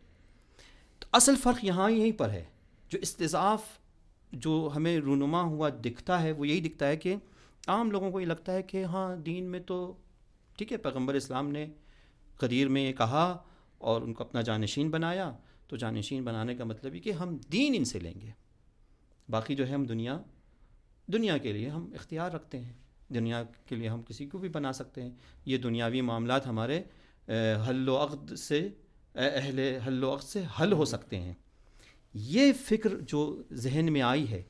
تو اصل فرق یہیں پر ہے. جو استضعاف جو ہمیں رونما ہوا دکھتا ہے وہ یہی دکھتا ہے کہ عام لوگوں کو یہ لگتا ہے کہ ہاں دین میں تو ٹھیک ہے، پیغمبر اسلام نے غدیر میں یہ کہا اور ان کو اپنا جانشین بنایا، تو جانشین بنانے کا مطلب یہ کہ ہم دین ان سے لیں گے، باقی جو ہے ہم دنیا کے لیے ہم اختیار رکھتے ہیں، دنیا کے لیے ہم کسی کو بھی بنا سکتے ہیں. یہ دنیاوی معاملات ہمارے حل و عقد سے اہل حل و عقد سے حل ہو سکتے ہیں. یہ فکر جو ذہن میں آئی ہے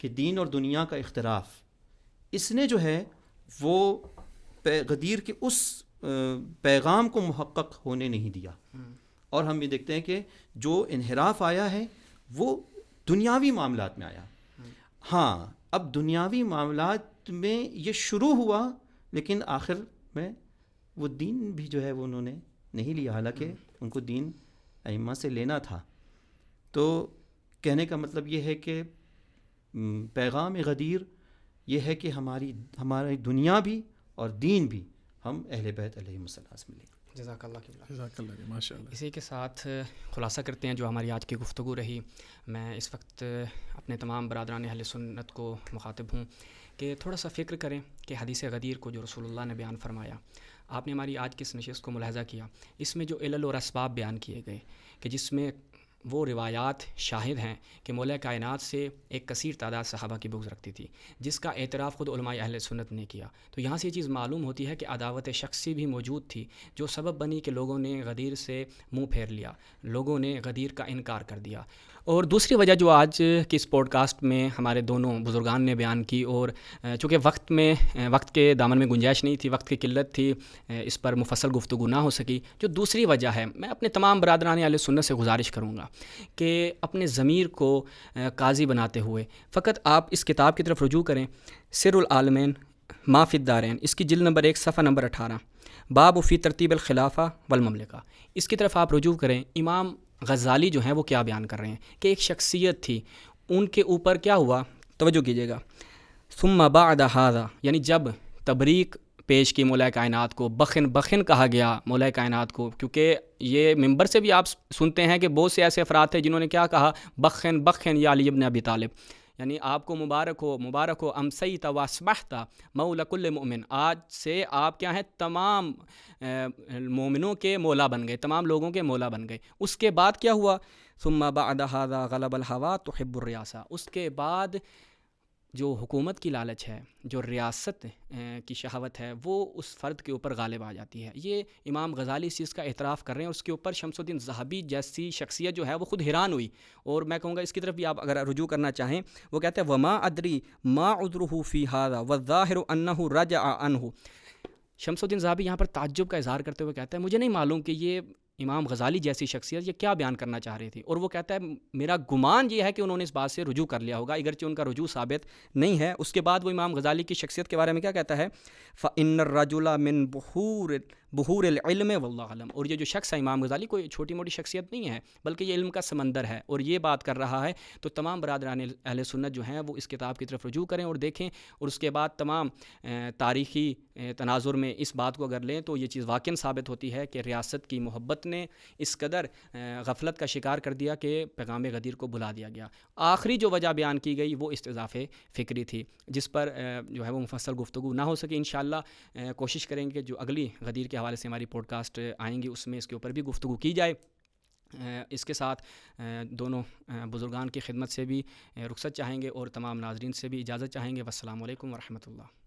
کہ دین اور دنیا کا اختلاف، اس نے جو ہے وہ غدیر کے اس پیغام کو محقق ہونے نہیں دیا. اور ہم یہ دیکھتے ہیں کہ جو انحراف آیا ہے وہ دنیاوی معاملات میں آیا. ہاں اب دنیاوی معاملات میں یہ شروع ہوا، لیکن آخر میں وہ دین بھی جو ہے وہ انہوں نے نہیں لیا، حالانکہ ان کو دین ائمہ سے لینا تھا. تو کہنے کا مطلب یہ ہے کہ پیغام غدیر یہ ہے کہ ہماری دنیا بھی اور دین بھی ہم اہل بیت علیہم السلام سے ملیں. جزاک اللہ خیر. جزاک اللہ ماشاء اللہ. اسی کے ساتھ خلاصہ کرتے ہیں جو ہماری آج کی گفتگو رہی. میں اس وقت اپنے تمام برادران اہل سنت کو مخاطب ہوں کہ تھوڑا سا فکر کریں کہ حدیث غدیر کو جو رسول اللہ نے بیان فرمایا، آپ نے ہماری آج کی اس نشست کو ملاحظہ کیا، اس میں جو علل اور اسباب بیان کیے گئے کہ جس میں وہ روایات شاہد ہیں کہ مولا کائنات سے ایک کثیر تعداد صحابہ کی بغض رکھتی تھی، جس کا اعتراف خود علماء اہل سنت نے کیا. تو یہاں سے یہ چیز معلوم ہوتی ہے کہ عداوت شخصی بھی موجود تھی، جو سبب بنی کہ لوگوں نے غدیر سے منہ پھیر لیا، لوگوں نے غدیر کا انکار کر دیا. اور دوسری وجہ جو آج کی اس پوڈ کاسٹ میں ہمارے دونوں بزرگان نے بیان کی، اور چونکہ وقت کے دامن میں گنجائش نہیں تھی، وقت کی قلت تھی، اس پر مفصل گفتگو نہ ہو سکی. جو دوسری وجہ ہے، میں اپنے تمام برادران اہل سنت سے گزارش کروں گا کہ اپنے ضمیر کو قاضی بناتے ہوئے فقط آپ اس کتاب کی طرف رجوع کریں، سر العالمین ما فی الدارین، اس کی جلد نمبر 1 صفحہ نمبر 18، باب فی ترتیب الخلافہ والمملکہ، اس کی طرف آپ رجوع کریں. امام غزالی جو ہیں وہ کیا بیان کر رہے ہیں کہ ایک شخصیت تھی، ان کے اوپر کیا ہوا، توجہ کیجیے گا، ثم بعد هذا، یعنی جب تبریک پیش کی مولا کائنات کو، بخن کہا گیا مولا کائنات کو، کیونکہ یہ ممبر سے بھی آپ سنتے ہیں کہ بہت سے ایسے افراد تھے جنہوں نے کیا کہا، بخن یا علی ابن ابی طالب، یعنی آپ کو مبارک ہو امسیت واصبحت مولا کل مومن، آج سے آپ کیا ہیں، تمام مومنوں کے مولا بن گئے، تمام لوگوں کے مولا بن گئے. اس کے بعد کیا ہوا، ثم بعد هذا غلب الهوى تحب الریاسہ، اس کے بعد جو حکومت کی لالچ ہے، جو ریاست کی شہوت ہے، وہ اس فرد کے اوپر غالب آ جاتی ہے. یہ امام غزالی اس چیز کا اعتراف کر رہے ہیں، اور اس کے اوپر شمس الدین ذہبی جیسی شخصیت جو ہے وہ خود حیران ہوئی. اور میں کہوں گا اس کی طرف بھی آپ اگر رجوع کرنا چاہیں، وہ کہتے ہیں وما ادری ما عذرہ فی ھذا والظاہر انہ رجع عنہ. شمس الدین ذہبی یہاں پر تعجب کا اظہار کرتے ہوئے کہتا ہے مجھے نہیں معلوم کہ یہ امام غزالی جیسی شخصیت یہ کیا بیان کرنا چاہ رہی تھی. اور وہ کہتا ہے میرا گمان یہ ہے کہ انہوں نے اس بات سے رجوع کر لیا ہوگا، اگرچہ ان کا رجوع ثابت نہیں ہے. اس کے بعد وہ امام غزالی کی شخصیت کے بارے میں کیا کہتا ہے، فَإِنَّ الرَّجُلَ مِن بحور العلم واللہ علم، اور یہ جو شخص ہے امام غزالی کوئی چھوٹی موٹی شخصیت نہیں ہے، بلکہ یہ علم کا سمندر ہے، اور یہ بات کر رہا ہے. تو تمام برادران اہل سنت جو ہیں وہ اس کتاب کی طرف رجوع کریں اور دیکھیں، اور اس کے بعد تمام تاریخی تناظر میں اس بات کو اگر لیں تو یہ چیز واقعاً ثابت ہوتی ہے کہ ریاست کی محبت نے اس قدر غفلت کا شکار کر دیا کہ پیغام غدیر کو بھلا دیا گیا. آخری جو وجہ بیان کی گئی وہ استضعاف فکری تھی، جس پر جو ہے وہ مفصل گفتگو نہ ہو سکی. انشاءاللہ کوشش کریں گے کہ جو اگلی غدیر کے حوالے سے ہماری پوڈ کاسٹ آئیں گی اس میں اس کے اوپر بھی گفتگو کی جائے. اس کے ساتھ دونوں بزرگان کی خدمت سے بھی رخصت چاہیں گے اور تمام ناظرین سے بھی اجازت چاہیں گے. والسلام علیکم ورحمۃ اللہ.